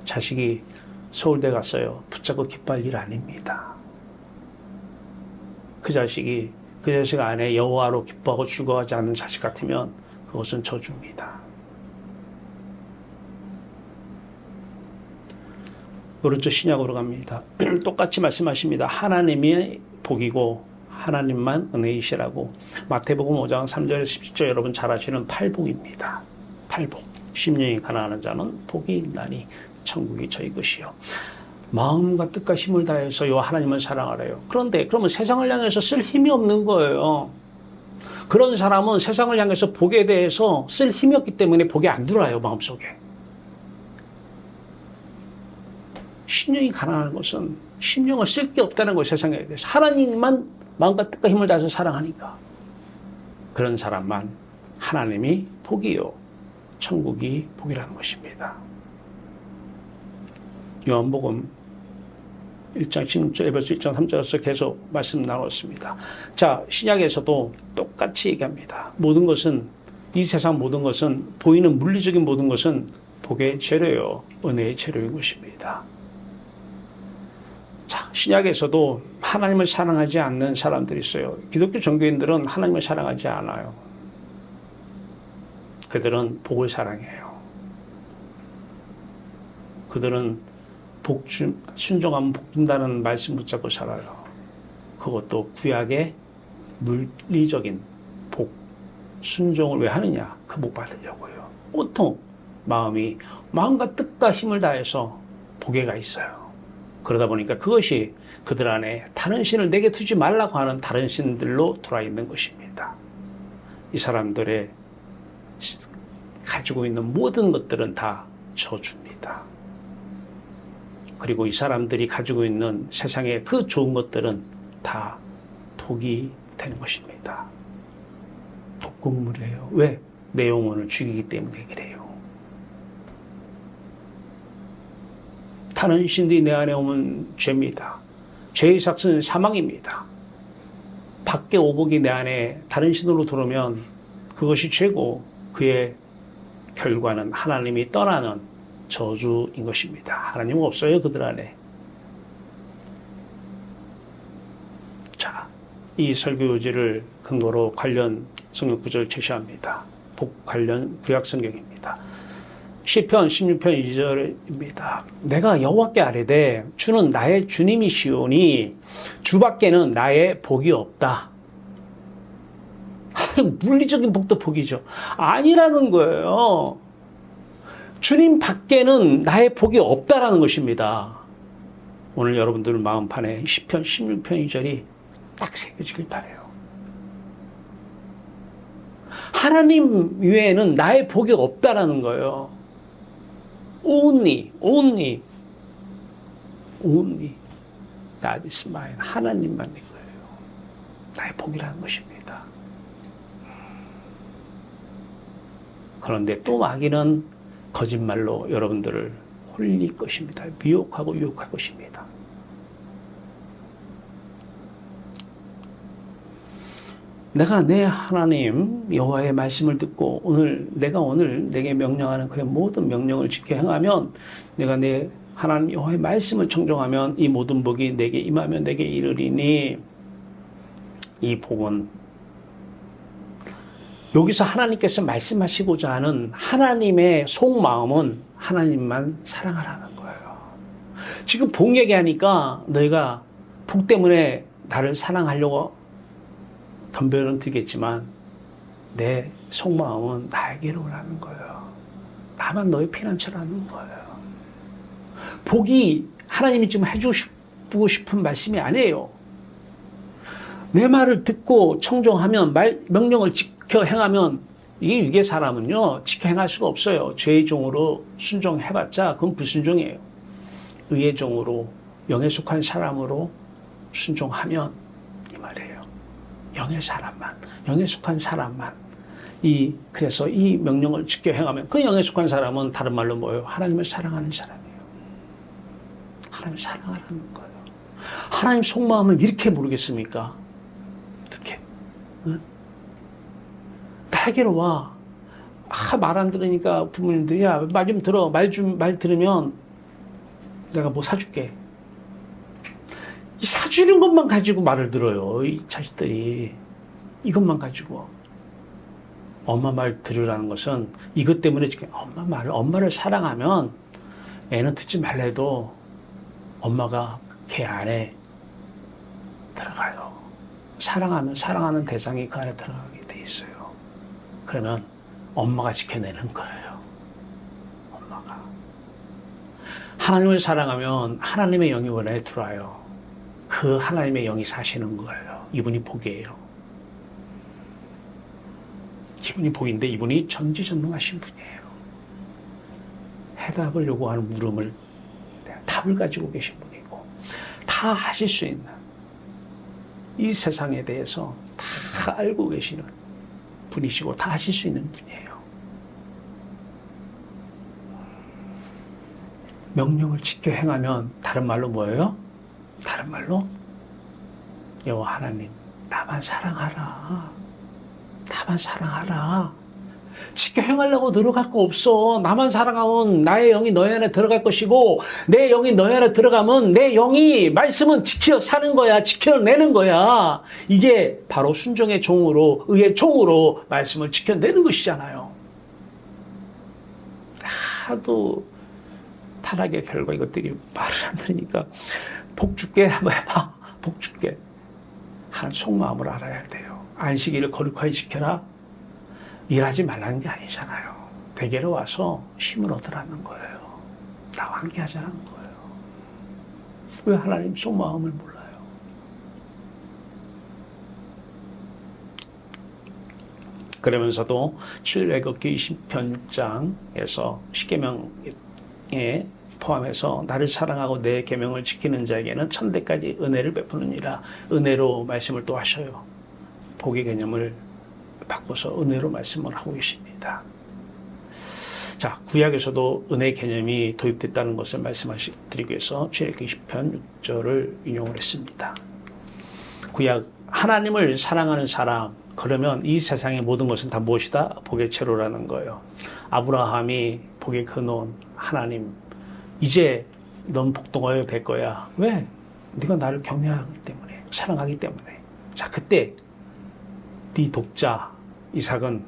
자식이 서울대 갔어요. 붙잡고 기뻐할 일 아닙니다. 그 자식 안에 여호와로 기뻐하고 죽어가지 않는 자식 같으면 그것은 저주입니다. 오른쪽 신약으로 갑니다. 똑같이 말씀하십니다. 하나님이 복이고 하나님만 은혜이시라고. 마태복음 5장 3절에서 17절 여러분 잘 아시는 팔복입니다. 팔복. 심령이 가난한 자는 복이 있나니 천국이 저희 것이요. 마음과 뜻과 힘을 다해서 요 하나님을 사랑하래요. 그런데 그러면 세상을 향해서 쓸 힘이 없는 거예요. 그런 사람은 세상을 향해서 복에 대해서 쓸 힘이 없기 때문에 복이 안 들어와요, 마음속에. 심령이 가난한 것은 심령을 쓸 게 없다는 거예요, 세상에 대해서. 하나님만 마음과 뜻과 힘을 다해서 사랑하니까. 그런 사람만 하나님이 복이요, 천국이 복이라는 것입니다. 요한복음 1장 16절, 에베소 1장 3절에서 계속 말씀 나눴습니다. 자, 신약에서도 똑같이 얘기합니다. 모든 것은, 이 세상 모든 것은, 보이는 물리적인 모든 것은 복의 재료요, 은혜의 재료인 것입니다. 자, 신약에서도 하나님을 사랑하지 않는 사람들이 있어요. 기독교 종교인들은 하나님을 사랑하지 않아요. 그들은 복을 사랑해요. 그들은 순종하면 복 준다는 말씀 붙잡고 살아요. 그것도 구약의 물리적인 복, 순종을 왜 하느냐? 그 복 받으려고요. 온통 마음과 뜻과 힘을 다해서 복에 가 있어요. 그러다 보니까 그것이 그들 안에 다른 신을 내게 두지 말라고 하는 다른 신들로 들어와 있는 것입니다. 이 사람들의 가지고 있는 모든 것들은 다 저주입니다. 그리고 이 사람들이 가지고 있는 세상의 그 좋은 것들은 다 독이 되는 것입니다. 독극물이에요. 왜? 내 영혼을 죽이기 때문에 그래요. 다른 신들이 내 안에 오면 죄입니다. 죄의 삭은 사망입니다. 밖에 오복이 내 안에 다른 신으로 들어오면 그것이 죄고 그의 결과는 하나님이 떠나는 저주인 것입니다. 하나님은 없어요, 그들 안에. 자, 이 설교지를 근거로 관련 성경 구절을 제시합니다. 복 관련 구약 성경입니다. 시편 16편 2절입니다. 내가 여호와께 아뢰되 주는 나의 주님이시오니 주밖에는 나의 복이 없다. 물리적인 복도 복이죠. 아니라는 거예요. 주님 밖에는 나의 복이 없다라는 것입니다. 오늘 여러분들 마음판에 시편 16편 2절이 딱 새겨지길 바라요. 하나님 외에는 나의 복이 없다라는 거예요. only God is mine. 하나님만인 거예요. 나의 복이라는 것입니다. 그런데 또 마귀는 거짓말로 여러분들을 홀릴 것입니다. 미혹하고 유혹할 것입니다. 내가 내 하나님 여호와의 말씀을 듣고 내가 오늘 내게 명령하는 그의 모든 명령을 지켜 행하면, 내가 내 하나님 여호와의 말씀을 청종하면 이 모든 복이 내게 임하며 내게 이르리니, 이 복은 여기서 하나님께서 말씀하시고자 하는 하나님의 속마음은 하나님만 사랑하라는 거예요. 지금 복 얘기하니까 너희가 복 때문에 나를 사랑하려고 덤벼는 들겠지만 내 속마음은 나에게로 오라는 거예요. 나만 너의 피난처라는 거예요. 복이 하나님이 지금 해주고 싶은 말씀이 아니에요. 내 말을 듣고 청종하면, 명령을 지켜 행하면, 이게 유괴 사람은요 지켜 행할 수가 없어요. 죄의 종으로 순종해봤자 그건 불순종이에요. 의의 종으로, 영에 속한 사람으로 순종하면 이 말이에요. 영의 속한 사람만. 그래서 이 명령을 지켜 행하면, 그 영에 속한 사람은 다른 말로 뭐예요? 하나님을 사랑하는 사람이에요. 하나님을 사랑하는 거예요. 하나님 속마음을 이렇게 모르겠습니까? 이렇게. 응? 나에게로 와. 말 안 들으니까 부모님들이, 야, 말 좀 들어. 말 들으면 내가 뭐 사줄게. 이 사주는 것만 가지고 말을 들어요. 이 자식들이. 이것만 가지고. 엄마 말 들으라는 것은 이것 때문에 지금 엄마를 사랑하면 애는 듣지 말래도 엄마가 걔 안에 들어가요. 사랑하면 사랑하는 대상이 그 안에 들어가게 돼 있어요. 그러면 엄마가 지켜내는 거예요. 엄마가. 하나님을 사랑하면 하나님의 영이 원에 들어와요. 그 하나님의 영이 사시는 거예요. 이분이 복이에요. 이분이 복인데 이분이 전지전능하신 분이에요. 해답을 요구하는 물음을 답을 가지고 계신 분이고, 다 하실 수 있는, 이 세상에 대해서 다 알고 계시는 분이시고 다 하실 수 있는 분이에요. 명령을 지켜 행하면 다른 말로 뭐예요? 다른 말로 여호와 하나님 나만 사랑하라. 나만 사랑하라. 지켜 행하려고 노력할 거 없어. 나만 사랑하면 나의 영이 너희 안에 들어갈 것이고, 내 영이 너희 안에 들어가면 내 영이 말씀은 지켜 사는 거야. 지켜내는 거야. 이게 바로 순종의 종으로, 의의 종으로 말씀을 지켜내는 것이잖아요. 하도 타락의 결과 이것들이 말을 안 들으니까 복 줄게 한번 해봐. 복 줄게 하는 속마음을 알아야 돼요. 안식일을 거룩하게 지켜라. 일하지 말라는 게 아니잖아요. 베개로 와서 힘을 얻으라는 거예요. 나와 함께 하자는 거예요. 왜 하나님 속마음을 몰라요? 그러면서도 출애굽기 20편장에서 10계명에 포함해서 나를 사랑하고 내 계명을 지키는 자에게는 천대까지 은혜를 베푸느니라. 은혜로 말씀을 또 하셔요. 복의 개념을 바꿔서 은혜로 말씀을 하고 계십니다. 자, 구약에서도 은혜 개념이 도입됐다는 것을 말씀드리기 위해서 출애굽기 20편 6절을 인용을 했습니다. 구약, 하나님을 사랑하는 사람, 그러면 이 세상의 모든 것은 다 무엇이다? 복의 채로라는 거예요. 아브라함이 복의 근원, 하나님, 이제 넌 복동하여 될 거야. 왜? 네가 나를 경외하기 때문에, 사랑하기 때문에. 자, 그때 네 독자 이삭은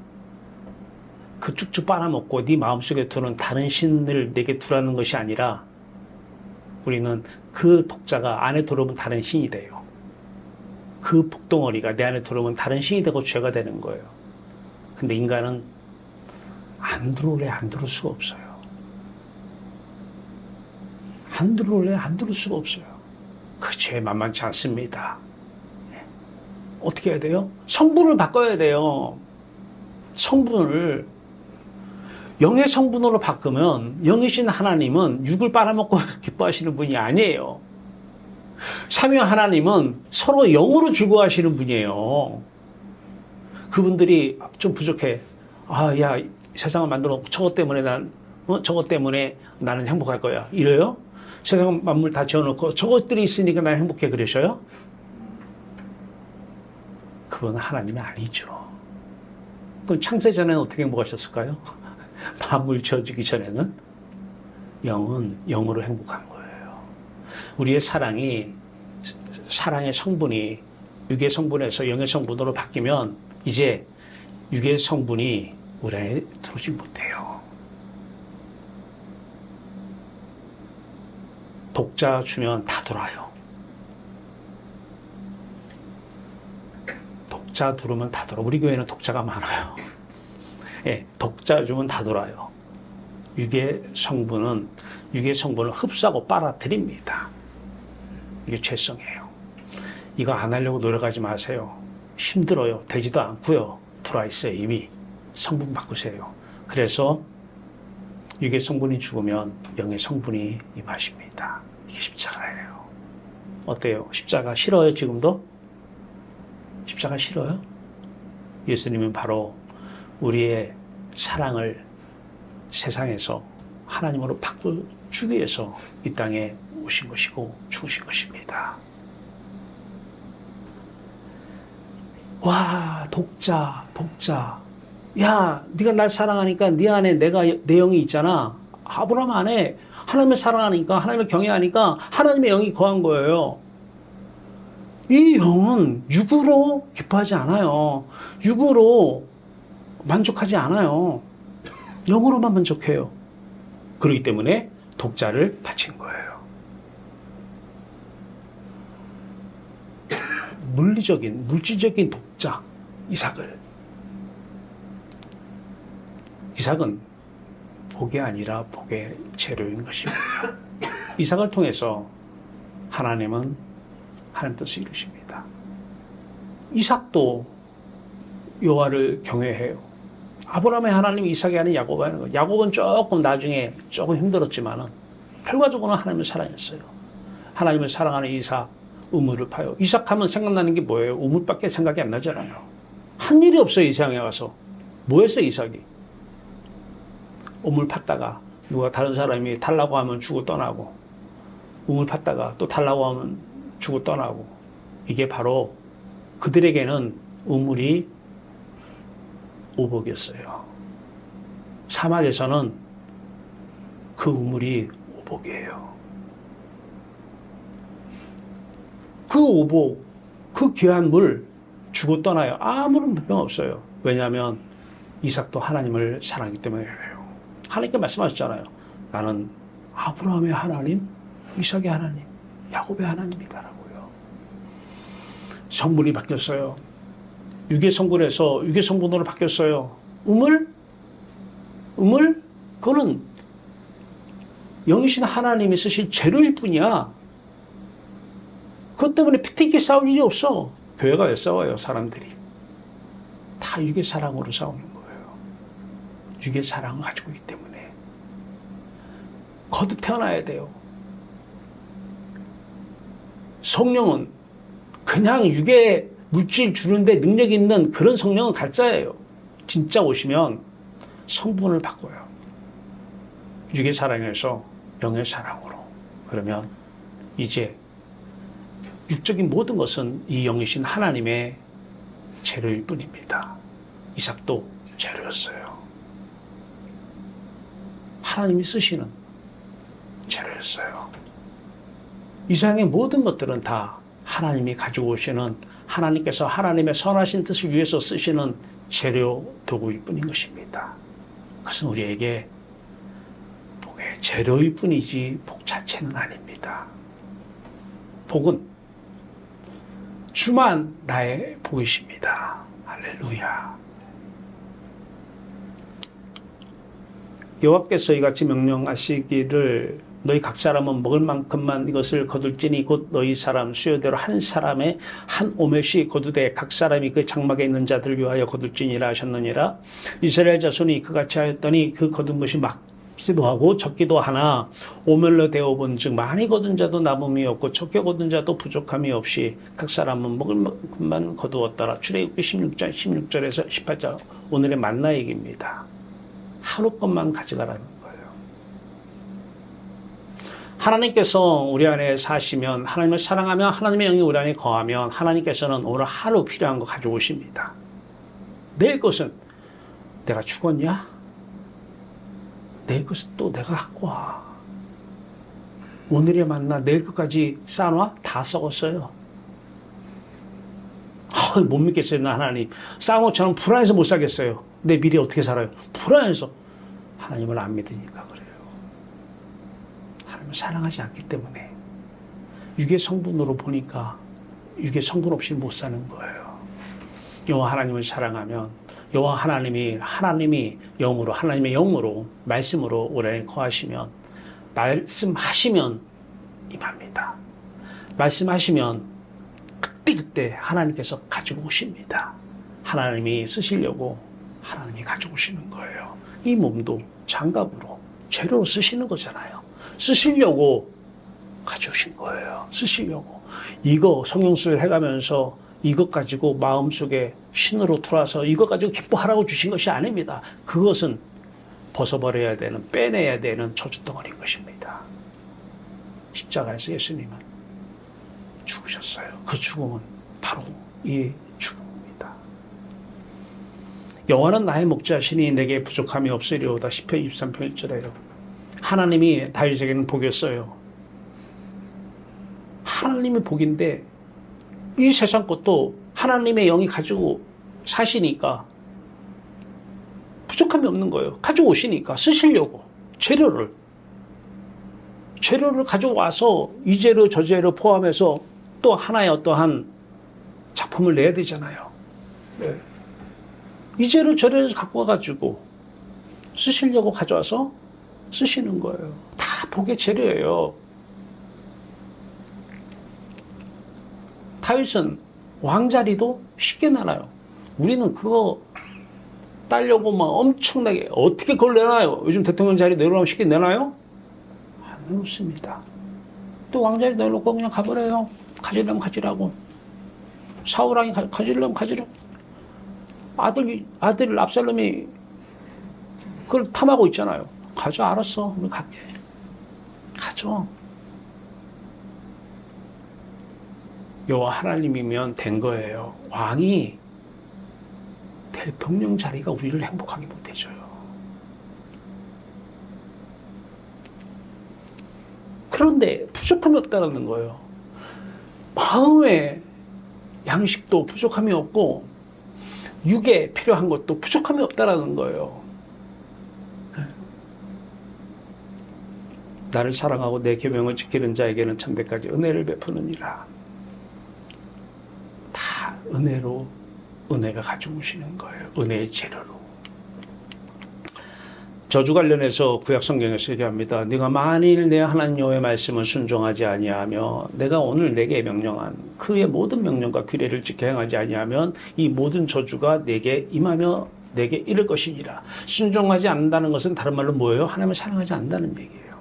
그 쭉쭉 빨아먹고 네 마음속에 두는 다른 신을 내게 두라는 것이 아니라 우리는 그 독자가 안에 들어오면 다른 신이 돼요. 그 복덩어리가 내 안에 들어오면 다른 신이 되고 죄가 되는 거예요. 근데 인간은 안 들어올래 안 들어올 수가 없어요. 안 들어올래 안 들어올 수가 없어요. 그 죄 만만치 않습니다. 어떻게 해야 돼요? 성분을 바꿔야 돼요. 성분을 영의 성분으로 바꾸면 영이신 하나님은 육을 빨아먹고 기뻐하시는 분이 아니에요. 삼위 하나님은 서로 영으로 즐거워하시는 분이에요. 그분들이 좀 부족해. 아, 야, 세상을 만들어 저것 때문에 저것 때문에 나는 행복할 거야. 이래요? 세상 만물 다 지어놓고 저것들이 있으니까 나는 행복해 그러셔요? 그건 하나님이 아니죠. 그럼 창세 전에는 어떻게 행복하셨을까요? 만물 지어지기 전에는 영은 영으로 행복한 거예요. 우리의 사랑의 성분이 육의 성분에서 영의 성분으로 바뀌면 이제 육의 성분이 우리 안에 들어오지 못해요. 독자 주면 다 들어와요. 독자 들으면 다 들어. 우리 교회는 독자가 많아요. 예, 독자 주면 다 들어와요. 육의 성분은 육의 성분을 흡수하고 빨아들입니다. 이게 죄성이에요. 이거 안 하려고 노력하지 마세요. 힘들어요. 되지도 않고요. 들어와 있어요. 이미 성분 바꾸세요. 그래서 육의 성분이 죽으면 영의 성분이 임하십니다. 이게 십자가예요. 어때요? 십자가 싫어요? 지금도? 십자가 싫어요? 예수님은 바로 우리의 사랑을 세상에서 하나님으로 바꿔주기 위해서 이 땅에 오신 것이고 죽으신 것입니다. 와, 독자. 야, 네가 날 사랑하니까 네 안에 내 영이 있잖아. 아브라함 안에 하나님을 사랑하니까, 하나님을 경외하니까 하나님의 영이 거한 거예요. 이 영은 육으로 기뻐하지 않아요. 육으로 만족하지 않아요. 영으로만 만족해요. 그렇기 때문에 독자를 바친 거예요. 물질적인 독자, 이삭은 복이 아니라 복의 재료인 것입니다. 이삭을 통해서 하나님은 하나님 뜻을 이루십니다. 이삭도 여호와를 경외해요. 아브라함의 하나님, 이삭이 아닌 야곱이 하는 거예요. 야곱은 조금 나중에 조금 힘들었지만은 결과적으로는 하나님을 사랑했어요. 하나님을 사랑하는 이삭, 우물을 파요. 이삭 하면 생각나는 게 뭐예요? 우물밖에 생각이 안 나잖아요. 한 일이 없어요. 이 세상에 와서. 뭐 했어요, 이삭이? 우물 팠다가 누가 다른 사람이 달라고 하면 주고 떠나고, 우물 팠다가 또 달라고 하면 주고 떠나고. 이게 바로 그들에게는 우물이 오복이었어요. 사막에서는 그 우물이 오복이에요. 그 오복, 그 귀한 물 주고 떠나요. 아무런 불평 없어요. 왜냐하면 이삭도 하나님을 사랑하기 때문에 그래요. 하나님께 말씀하셨잖아요. 나는 아브라함의 하나님, 이삭의 하나님, 야곱의 하나님이다라고요. 성분이 바뀌었어요. 육의 성분에서 육의 성분으로 바뀌었어요. 음을 그거는 영이신 하나님이 쓰실 재료일 뿐이야. 그것 때문에 피튀기 싸울 일이 없어. 교회가 왜 싸워요? 사람들이 다 육의 사랑으로 싸우는 거예요. 육의 사랑을 가지고 있기 때문에 거듭 태어나야 돼요. 성령은 그냥 육의 물질 주는데 능력 있는 그런 성령은 가짜예요. 진짜 오시면 성분을 바꿔요. 육의 사랑에서 영의 사랑으로. 그러면 이제 육적인 모든 것은 이 영이신 하나님의 재료일 뿐입니다. 이삭도 재료였어요. 하나님이 쓰시는 재료였어요. 이 세상의 모든 것들은 다 하나님이 가지고 오시는, 하나님께서 하나님의 선하신 뜻을 위해서 쓰시는 재료 도구일 뿐인 것입니다. 그것은 우리에게 복의 재료일 뿐이지 복 자체는 아닙니다. 복은 주만 나의 복이십니다. 할렐루야. 여호와께서 이같이 명령하시기를 너희 각 사람은 먹을 만큼만 이것을 거둘지니 곧 너희 사람 수요대로 한 사람의 한 오멜씩 거두되 각 사람이 그 장막에 있는 자들 위하여 거둘지니라 하셨느니라. 이스라엘 자손이 그같이 하였더니 그 거둔 것이 많기도 하고 적기도 하나 오멜로 되어본 즉 많이 거둔 자도 남음이 없고 적게 거둔 자도 부족함이 없이 각 사람은 먹을 만큼만 거두었더라. 출애굽기 16절에서 18절 오늘의 만나 얘기입니다. 하루 것만 가져가라는 거예요. 하나님께서 우리 안에 사시면, 하나님을 사랑하면, 하나님의 영이 우리 안에 거하면 하나님께서는 오늘 하루 필요한 거 가져오십니다. 내일 것은 내가 죽었냐? 내일 것은 또 내가 갖고 와. 오늘의 만나 내일 것까지 쌓아놔? 다 썩었어요. 못 믿겠어요. 나 하나님 쌓아놓처럼 불안해서 못 살겠어요. 내 미래 어떻게 살아요? 불안해서. 하나님을 안 믿으니까 그래요. 하나님을 사랑하지 않기 때문에. 육의 성분으로 보니까 육의 성분 없이 못 사는 거예요. 여호와 하나님을 사랑하면 여호와 하나님이 영으로, 하나님의 영으로, 말씀으로 우리 안에 거하시면, 말씀하시면 임합니다. 말씀하시면 그때 하나님께서 가지고 오십니다. 하나님이 쓰시려고 하나님이 가지고 오시는 거예요. 이 몸도 장갑으로, 재료로 쓰시는 거잖아요. 쓰시려고 가져오신 거예요. 쓰시려고. 이거 성령수를 해가면서 이것 가지고 마음속에 신으로 들어와서 이것 가지고 기뻐하라고 주신 것이 아닙니다. 그것은 벗어버려야 되는, 빼내야 되는 저주덩어리인 것입니다. 십자가에서 예수님은 죽으셨어요. 그 죽음은 바로 이 죽음입니다. 여호와는 나의 목자시니 내게 부족함이 없으리로다. 시편 23편 1절에요. 하나님이 다윗에게는 복이었어요. 하나님의 복인데 이 세상 것도 하나님의 영이 가지고 사시니까 부족함이 없는 거예요. 가지고 오시니까 쓰시려고 재료를 가져와서 이 재료 저 재료 포함해서 또 하나의 어떠한 작품을 내야 되잖아요. 네. 이 재료 저 재료 갖고 와가지고 쓰시려고 가져와서 쓰시는 거예요. 다 복의 재료예요. 다윗은 왕자리도 쉽게 나눠요. 우리는 그거 따려고 막 엄청나게 어떻게 그걸 내놔요? 요즘 대통령 자리 내놓으면 쉽게 내놔요? 안 내놓습니다. 또 왕자리 내놓고 그냥 가버려요. 가지려면 가지라고. 사울왕이 가지려면 가지라고. 아들 압살롬이 그걸 탐하고 있잖아요. 가져, 알았어. 우리 갈게. 가져. 여호와 하나님이면 된 거예요. 왕이 대통령 자리가 우리를 행복하게 못해줘요. 그런데 부족함이 없다는 거예요. 마음의 양식도 부족함이 없고 육에 필요한 것도 부족함이 없다는 거예요. 나를 사랑하고 내 계명을 지키는 자에게는 천대까지 은혜를 베푸느니라. 다 은혜로, 은혜가 가지고 오시는 거예요. 은혜의 재료로. 저주 관련해서 구약 성경에서 얘기합니다. 네가 만일 내 하나님 여호와의 말씀을 순종하지 아니하며 내가 오늘 내게 명령한 그의 모든 명령과 규례를 지켜 행하지 아니하면 이 모든 저주가 내게 임하며 내게 이를 것이니라. 순종하지 않는다는 것은 다른 말로 뭐예요? 하나님을 사랑하지 않는다는 얘기예요.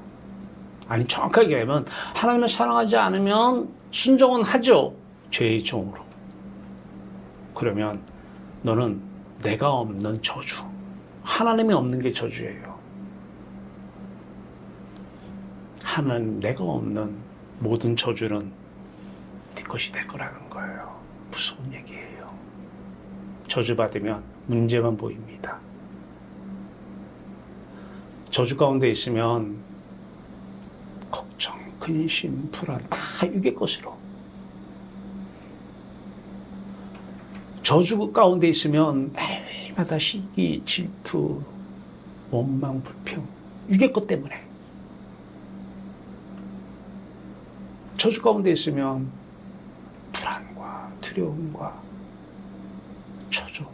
아니 정확하게 얘기하면 하나님을 사랑하지 않으면 순종은 하죠. 죄의 종으로. 그러면 너는 내가 없는 저주, 하나님이 없는 게 저주예요. 하나님 내가 없는 모든 저주는 네 것이 될 거라는 거예요. 무서운 얘기예요. 저주받으면 문제만 보입니다. 저주 가운데 있으면 걱정, 근심, 불안 다 육의 것으로. 저주 가운데 있으면 매일마다 시기, 질투, 원망, 불평 육의 것 때문에. 저주 가운데 있으면 불안과 두려움과 저주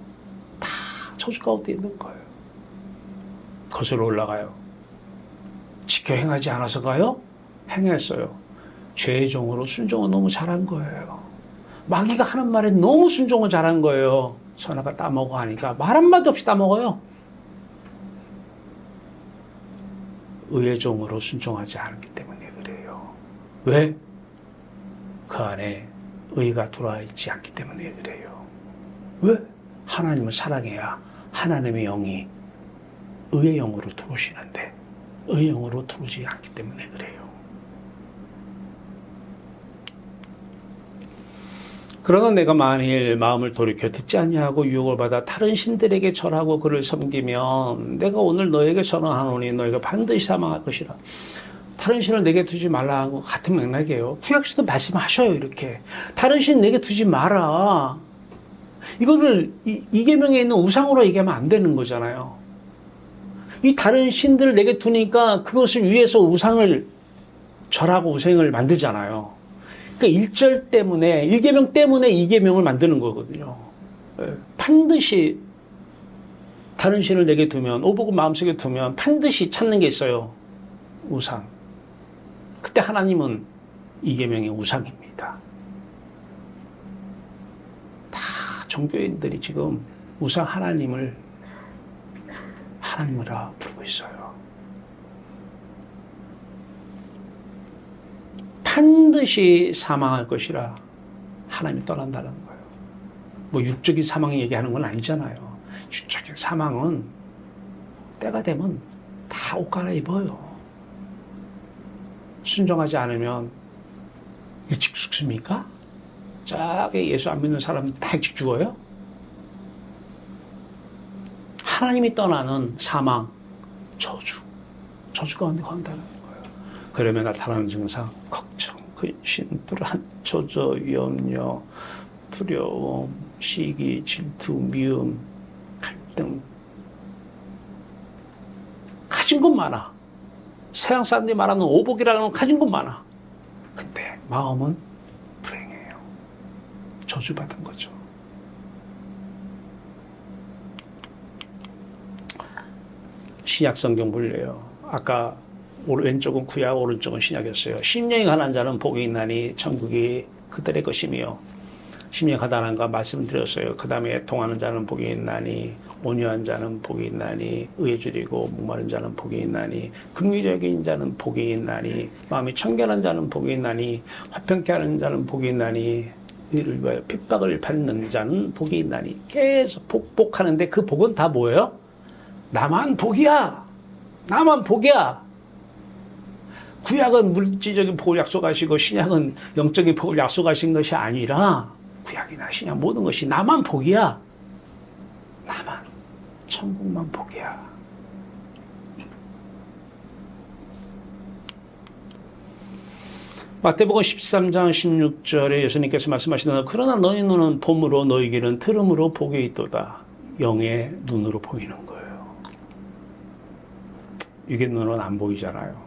다 저주 가운데 있는 거예요. 거슬러 올라가요. 지켜 행하지 않아서가요? 행했어요. 죄의 종으로 순종을 너무 잘한 거예요. 마귀가 하는 말에 너무 순종을 잘한 거예요. 선아가 따먹어 하니까 말 한마디 없이 따먹어요. 의의 종으로 순종하지 않았기 때문에 그래요. 왜? 그 안에 의가 들어와 있지 않기 때문에 그래요. 왜? 하나님을 사랑해야 하나님의 영이 의의 영으로 들어오시는데 의의 영으로 들어오지 않기 때문에 그래요. 그러나 내가 만일 마음을 돌이켜 듣지 아니하고 유혹을 받아 다른 신들에게 절하고 그를 섬기면 내가 오늘 너에게 선언하노니 너희가 반드시 사망할 것이라. 다른 신을 내게 두지 말라 하고 같은 맥락이에요. 구약시도 말씀하셔요. 이렇게 다른 신 내게 두지 마라. 이거를 이 계명에 있는 우상으로 얘기하면 안 되는 거잖아요. 이 다른 신들을 내게 두니까 그것을 위해서 우상을 절하고 우상을 만들잖아요. 그러니까 1절 때문에 1계명 때문에 2계명을 만드는 거거든요. 반드시 다른 신을 내게 두면 오복을 마음속에 두면 반드시 찾는 게 있어요. 우상. 그때 하나님은 2계명의 우상입니다. 다 종교인들이 지금 우상 하나님이라 부르고 있어요. 반드시 사망할 것이라 하나님이 떠난다는 거예요. 뭐 육적인 사망 얘기하는 건 아니잖아요. 육적인 사망은 때가 되면 다 옷 갈아입어요. 순종하지 않으면 일찍 죽습니까? 저게 예수 안 믿는 사람 다 일찍 죽어요? 하나님이 떠나는 사망, 저주 가운데 간다는 거예요. 그러면 나타나는 증상, 걱정, 근심, 불안, 조저, 염려, 두려움, 시기, 질투, 미움, 갈등. 가진 건 많아. 서양 사람들이 말하는 오복이라는 건 가진 건 많아. 근데 마음은 불행해요. 저주받은 거죠. 신약 성경 볼래요. 아까 왼쪽은 구약, 오른쪽은 신약이었어요. 심령이 가난한 자는 복이 있나니 천국이 그들의 것이며, 심령이 가난한 거 말씀드렸어요. 그 다음에 통하는 자는 복이 있나니, 온유한 자는 복이 있나니, 의에 줄이고 목마른 자는 복이 있나니, 긍휼적인 자는 복이 있나니, 마음이 청결한 자는 복이 있나니, 화평케 하는 자는 복이 있나니, 의를 위하여 핍박을 받는 자는 복이 있나니. 계속 복하는데 그 복은 다 뭐예요? 나만 복이야. 나만 복이야. 구약은 물질적인 복을 약속하시고 신약은 영적인 복을 약속하신 것이 아니라 구약이나 신약 모든 것이 나만 복이야. 나만. 천국만 복이야. 마태복음 13장 16절에 예수님께서 말씀하시는 그러나 너희 눈은 봄으로 너희 길은 들음으로 복이 있도다. 영의 눈으로 보이는 거예요. 육의 눈으로는 안 보이잖아요.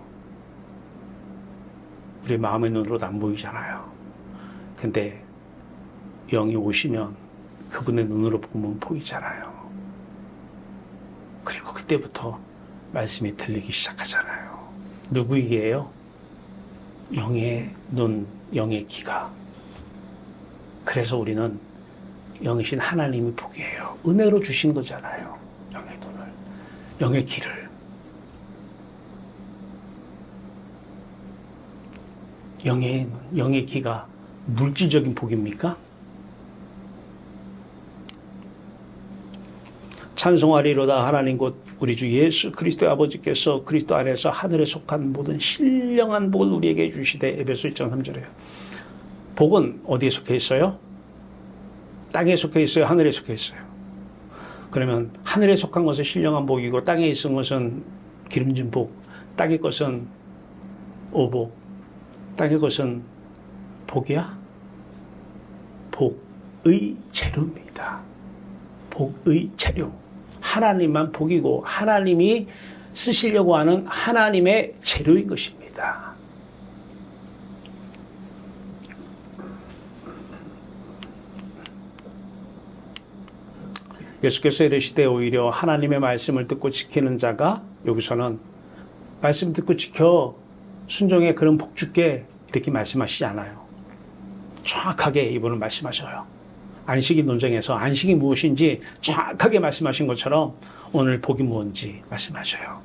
우리 마음의 눈으로도 안 보이잖아요. 근데 영이 오시면 그분의 눈으로 보면 보이잖아요. 그리고 그때부터 말씀이 들리기 시작하잖아요. 누구에게요? 영의 눈, 영의 귀가. 그래서 우리는 영이신 하나님이 복이에요. 은혜로 주신 거잖아요. 영의 눈을, 영의 귀를. 영의 귀가 물질적인 복입니까? 찬송하리로다 하나님 곧 우리 주 예수 그리스도의 아버지께서 그리스도 안에서 하늘에 속한 모든 신령한 복을 우리에게 주시되. 에베소 1장 3절에요. 복은 어디에 속해 있어요? 땅에 속해 있어요? 하늘에 속해 있어요? 그러면 하늘에 속한 것은 신령한 복이고 땅에 있은 것은 기름진 복, 땅의 것은 오복, 땅의 것은 복이야? 복의 재료입니다. 복의 재료. 하나님만 복이고 하나님이 쓰시려고 하는 하나님의 재료인 것입니다. 예수께서 이르시되 오히려 하나님의 말씀을 듣고 지키는 자가, 여기서는 말씀 듣고 지켜 순종의 그런 복 줄게 이렇게 말씀하시지 않아요. 정확하게 이분은 말씀하셔요. 안식일 논쟁에서 안식이 무엇인지 정확하게 말씀하신 것처럼 오늘 복이 뭔지 말씀하셔요.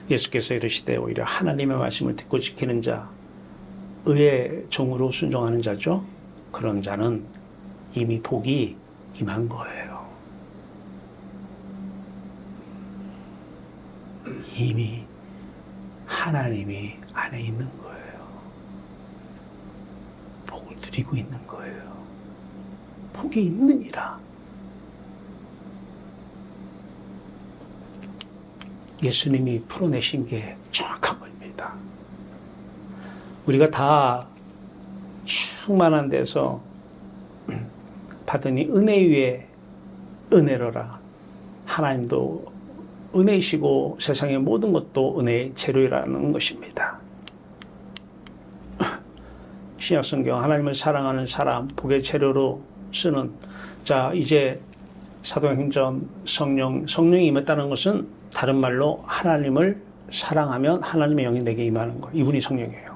예수께서 이르시되 오히려 하나님의 말씀을 듣고 지키는 자, 의의 종으로 순종하는 자죠. 그런 자는 이미 복이 임한 거예요. 이미 하나님이 안에 있는 거예요. 복을 드리고 있는 거예요. 복이 있느니라. 예수님이 풀어내신 게 정확한 겁니다. 우리가 다 충만한 데서 받으니 은혜 위에 은혜로라. 하나님도 은혜이시고 세상의 모든 것도 은혜의 재료라는 것입니다. 신약성경 하나님을 사랑하는 사람, 복의 재료로 쓰는, 자 이제 사도행전 성령이 임했다는 것은 다른 말로 하나님을 사랑하면 하나님의 영이 내게 임하는 거예요. 이분이 성령이에요.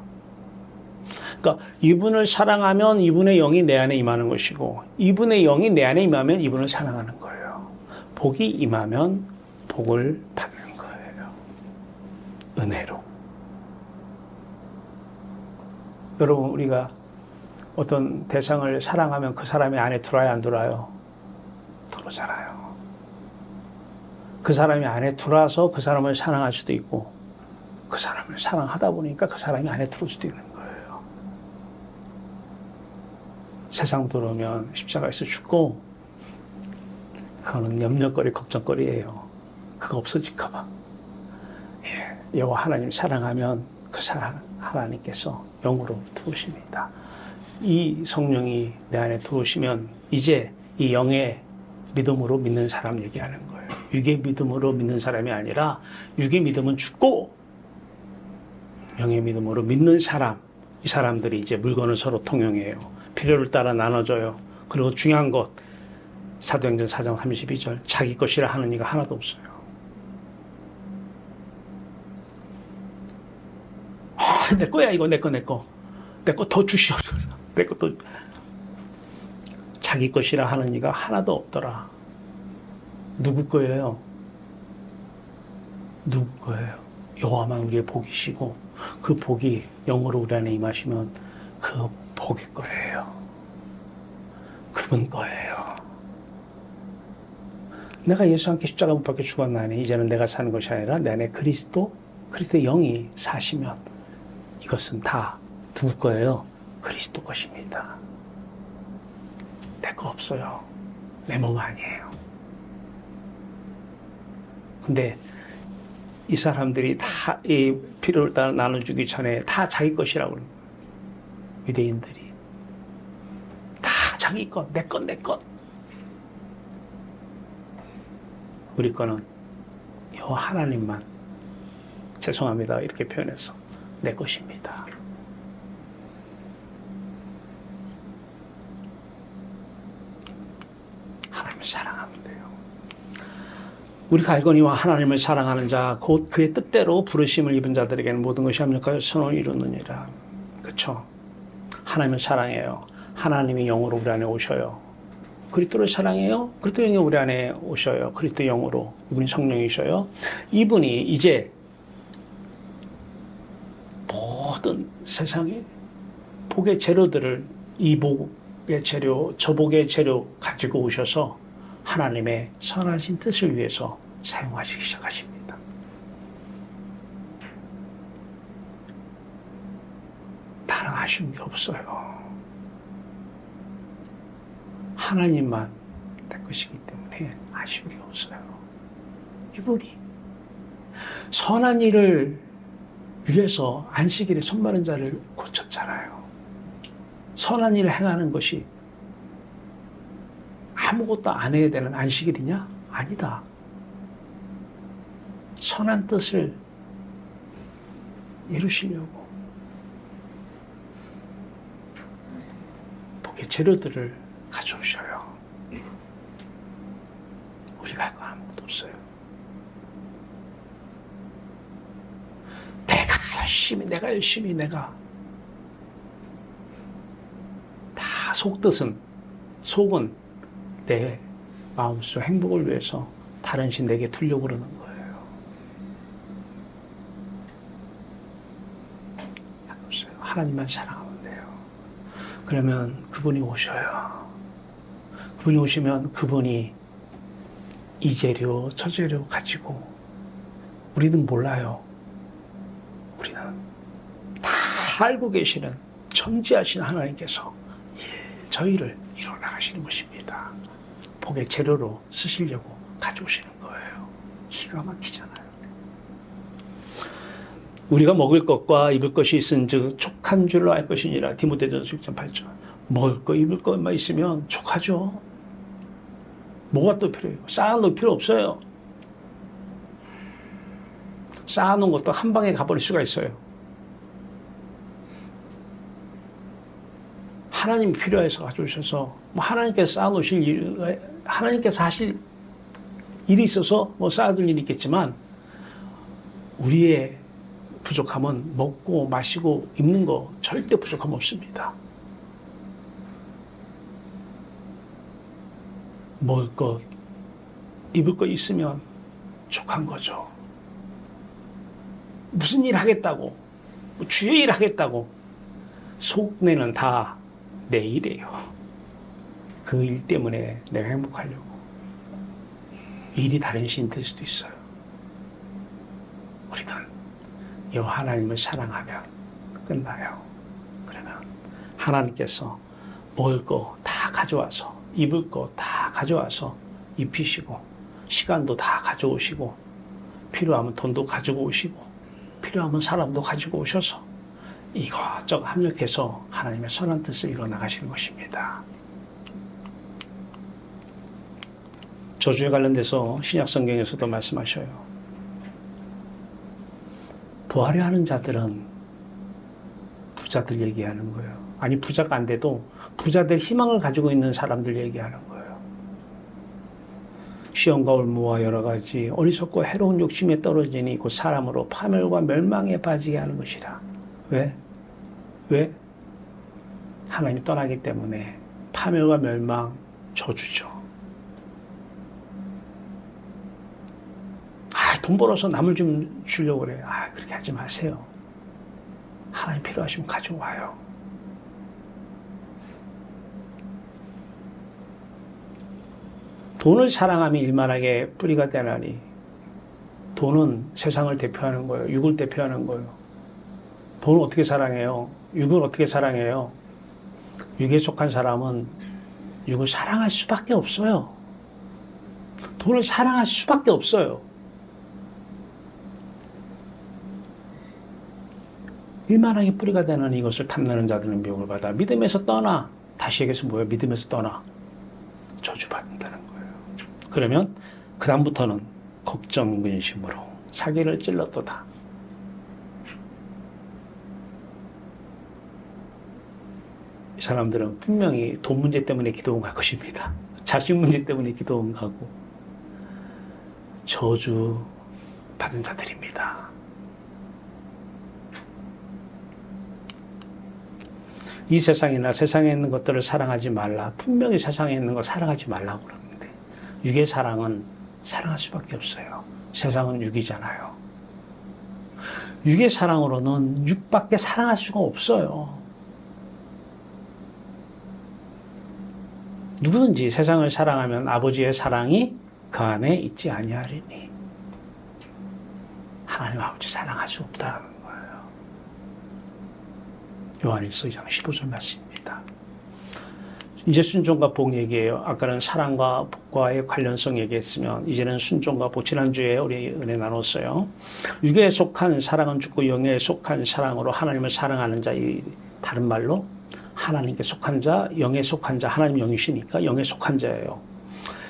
그러니까 이분을 사랑하면 이분의 영이 내 안에 임하는 것이고, 이분의 영이 내 안에 임하면 이분을 사랑하는 거예요. 복이 임하면 복을 받는 거예요. 은혜로. 여러분, 우리가 어떤 대상을 사랑하면 그 사람이 안에 들어와야 안 들어와요? 들어오잖아요. 그 사람이 안에 들어와서 그 사람을 사랑할 수도 있고, 그 사람을 사랑하다 보니까 그 사람이 안에 들어올 수도 있는 거예요. 세상 들어오면 십자가에서 죽고, 그거는 염려거리, 걱정거리예요. 그거 없어질까 봐. 예, 여호와 하나님 사랑하면 그 하나님께서 영으로 들어오십니다. 이 성령이 내 안에 들어오시면 이제 이 영의 믿음으로 믿는 사람 얘기하는 거예요. 육의 믿음으로 믿는 사람이 아니라, 육의 믿음은 죽고 영의 믿음으로 믿는 사람, 이 사람들이 이제 물건을 서로 통용해요. 필요를 따라 나눠줘요. 그리고 중요한 것, 사도행전 4장 32절, 자기 것이라 하는 이가 하나도 없어요. 내 거야 이거, 내 거 더 주시옵소서. 내 것도. 자기 것이라 하는 이가 하나도 없더라. 누구 거예요? 누구 거예요? 여호와만 우리의 복이시고, 그 복이 영으로 우리 안에 임하시면 그 복일 거예요. 그분 거예요. 내가 예수와 함께 십자가 못 박혀 죽었나니 이제는 내가 사는 것이 아니라 내 안에 그리스도의 영이 사시면, 이것은 다 누구 거예요? 그리스도 것입니다. 내 거 없어요. 내 몸 아니에요. 근데 이 사람들이 다 이 필요를 다 나눠주기 전에 다 자기 것이라고 그러는 거예요. 유대인들이 다 자기 것, 내 것. 우리 거는 여호와 하나님만, 죄송합니다 이렇게 표현해서, 내 것입니다. 하나님을 사랑하면 돼요. 우리가 알거니와 하나님을 사랑하는 자 곧 그의 뜻대로 부르심을 입은 자들에게는 모든 것이 합력하여 선을 이루느니라. 그렇죠? 하나님을 사랑해요. 하나님이 영으로 우리 안에 오셔요. 그리스도를 사랑해요. 그리스도 영이 우리 안에 오셔요. 그리스도 영으로 이분이 성령이셔요. 이분이 이제 모든 세상에 복의 재료들을 이 복의 재료, 저 복의 재료 가지고 오셔서 하나님의 선하신 뜻을 위해서 사용하시기 시작하십니다. 다른 아쉬운 게 없어요. 하나님만 될 것이기 때문에 아쉬운 게 없어요. 이분이 선한 일을 위해서 안식일에 손 마른 자를 고쳤잖아요. 선한 일을 행하는 것이 아무것도 안 해야 되는 안식일이냐? 아니다. 선한 뜻을 이루시려고 복의 재료들을 가져오셔요. 우리가 할 거 아무것도 없어요. 내가 열심히 다 속은 내 마음속 행복을 위해서 다른 신 내게 두려고 그러는 거예요. 없어요. 하나님만 사랑하면 돼요. 그러면 그분이 오셔요. 그분이 오시면 그분이 이 재료 저 재료 가지고 우리는 몰라요. 우리는 다 알고 계시는 천지하신 하나님께서 저희를 이뤄나가시는 것입니다. 복의 재료로 쓰시려고 가져오시는 거예요. 기가 막히잖아요. 우리가 먹을 것과 입을 것이 있은즉 족한 줄로 알 것이니라. 디모데전서 6장 8절. 먹을 거 입을 것만 있으면 족하죠. 뭐가 또 필요해요? 쌓아놓을 필요 없어요. 쌓아놓은 것도 한 방에 가버릴 수가 있어요. 하나님이 필요해서 가져오셔서 하나님께서 쌓아놓으실 일, 하나님께서 하실 일이 있어서 쌓아둘 일이 있겠지만 우리의 부족함은 먹고 마시고 입는 거 절대 부족함 없습니다. 먹을 것, 입을 것 있으면 족한 거죠. 무슨 일 하겠다고, 주의 일 하겠다고 속내는 다 내 일이에요. 그 일 때문에 내가 행복하려고. 일이 다른 신이 될 수도 있어요. 우리는 이 하나님을 사랑하면 끝나요. 그러면 하나님께서 먹을 거 다 가져와서 입을 거 다 가져와서 입히시고 시간도 다 가져오시고 필요하면 돈도 가지고 오시고 필요하면 사람도 가지고 오셔서 이것저것 합력해서 하나님의 선한 뜻을 이뤄나가시는 것입니다. 저주에 관련돼서 신약 성경에서도 말씀하셔요. 부하려 하는 자들은 부자들 얘기하는 거예요. 아니 부자가 안 돼도 부자들 희망을 가지고 있는 사람들 얘기하는 거예요. 시험과 올무와 여러 가지 어리석고 해로운 욕심에 떨어지니 곧 사람으로 파멸과 멸망에 빠지게 하는 것이라. 왜? 하나님이 떠나기 때문에 파멸과 멸망, 저주죠. 돈 벌어서 남을 좀 주려고 그래. 그렇게 하지 마세요. 하나님 필요하시면 가져와요. 돈을 사랑함이 일만하게 뿌리가 되나니 돈은 세상을 대표하는 거예요. 육을 대표하는 거예요. 돈을 어떻게 사랑해요? 육을 어떻게 사랑해요? 육에 속한 사람은 육을 사랑할 수밖에 없어요. 돈을 사랑할 수밖에 없어요. 일만하게 뿌리가 되는 이것을 탐내는 자들은 미혹을 받아 믿음에서 떠나. 다시 얘기해서 뭐예요? 믿음에서 떠나 저주받는다는 거예요. 그러면 그 다음부터는 걱정 근심으로 사기를 찔렀도다. 이 사람들은 분명히 돈 문제 때문에 기도원 갈 것입니다. 자식 문제 때문에 기도원 가고 저주 받은 자들입니다. 이 세상이나 세상에 있는 것들을 사랑하지 말라. 분명히 세상에 있는 거 사랑하지 말라고 그러는데 육의 사랑은 사랑할 수밖에 없어요. 세상은 육이잖아요. 육의 사랑으로는 육밖에 사랑할 수가 없어요. 누구든지 세상을 사랑하면 아버지의 사랑이 그 안에 있지 아니하리니. 하나님 아버지 사랑할 수 없다는 거예요. 요한일서 2장 15절 말씀입니다. 이제 순종과 복 얘기예요. 아까는 사랑과 복과의 관련성 얘기했으면 이제는 순종과 복. 지난주에 우리 은혜 나눴어요. 육에 속한 사랑은 죽고 영에 속한 사랑으로 하나님을 사랑하는 자. 이 다른 말로 하나님께 속한 자, 영에 속한 자. 하나님 영이시니까 영에 속한 자예요.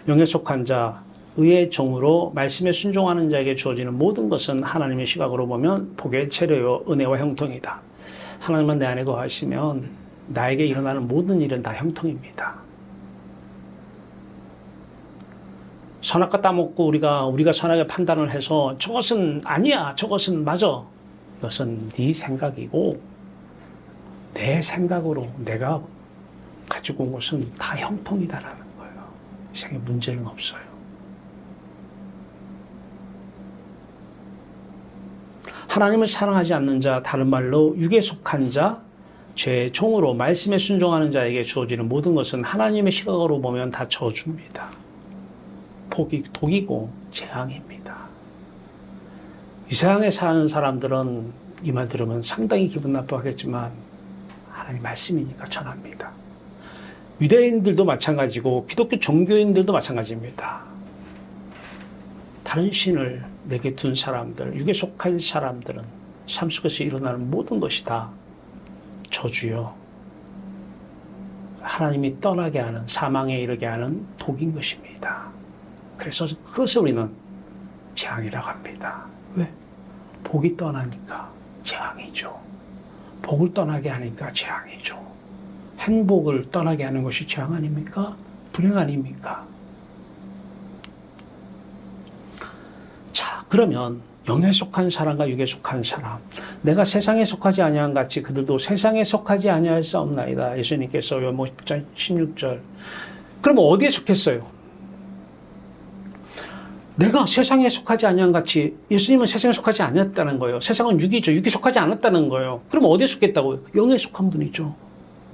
영에 속한 자, 의의 종으로 말씀에 순종하는 자에게 주어지는 모든 것은 하나님의 시각으로 보면 복의 재료요 은혜와 형통이다. 하나님은 내 안에 거하시면 나에게 일어나는 모든 일은 다 형통입니다. 선악과 따먹고 우리가 선하게 판단을 해서 저것은 아니야, 저것은 맞아. 이것은 네 생각이고 내 생각으로 내가 가지고 온 것은 다 형통이다라는 거예요. 세상에 문제는 없어요. 하나님을 사랑하지 않는 자, 다른 말로 육에 속한 자, 죄의 종으로 말씀에 순종하는 자에게 주어지는 모든 것은 하나님의 시각으로 보면 다 저주입니다. 독이고 재앙입니다. 이 세상에 사는 사람들은 이 말 들으면 상당히 기분 나빠하겠지만 하나님 말씀이니까 전합니다. 유대인들도 마찬가지고 기독교 종교인들도 마찬가지입니다. 다른 신을 내게 둔 사람들, 육에 속한 사람들은 삶 속에서 일어나는 모든 것이 다 저주요. 하나님이 떠나게 하는, 사망에 이르게 하는 독인 것입니다. 그래서 그것을 우리는 재앙이라고 합니다. 왜? 복이 떠나니까 재앙이죠. 복을 떠나게 하니까 재앙이죠. 행복을 떠나게 하는 것이 재앙 아닙니까? 불행 아닙니까? 자, 그러면 영에 속한 사람과 육에 속한 사람, 내가 세상에 속하지 아니한 같이 그들도 세상에 속하지 아니할 수 없나이다. 예수님께서 요한복음 10장 16절. 그러면 어디에 속했어요? 내가 세상에 속하지 아니한 같이 예수님은 세상에 속하지 않았다는 거예요. 세상은 육이죠. 육이 속하지 않았다는 거예요. 그럼 어디에 속했다고요? 영에 속한 분이죠.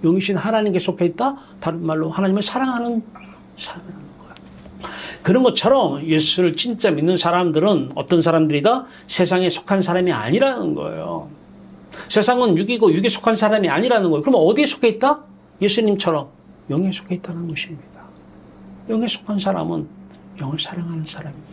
영이신 하나님께 속해 있다? 다른 말로 하나님을 사랑하는 사람이라는 거예요. 그런 것처럼 예수를 진짜 믿는 사람들은 어떤 사람들이다? 세상에 속한 사람이 아니라는 거예요. 세상은 육이고 육에 속한 사람이 아니라는 거예요. 그럼 어디에 속해 있다? 예수님처럼 영에 속해 있다는 것입니다. 영에 속한 사람은 영을 사랑하는 사람입니다.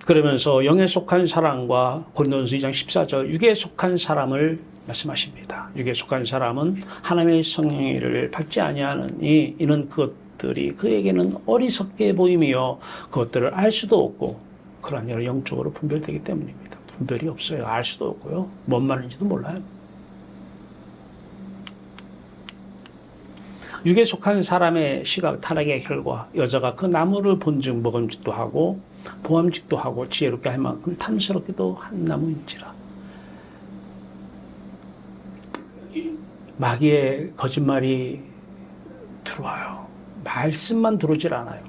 그러면서 영에 속한 사람과 고린도전서 2장 14절 육에 속한 사람을 말씀하십니다. 육에 속한 사람은 하나님의 성령의 일을 받지 아니하느니 이는 그것들이 그에게는 어리석게 보임이요 그것들을 알 수도 없고 그러한 여러 영적으로 분별되기 때문입니다. 분별이 없어요. 알 수도 없고요. 뭔 말인지도 몰라요. 육에 속한 사람의 시각 타락의 결과 여자가 그 나무를 본즉 먹음직도 하고 보암직도 하고 지혜롭게 할 만큼 탐스럽기도 한 나무인지라. 마귀의 거짓말이 들어와요. 말씀만 들어오질 않아요.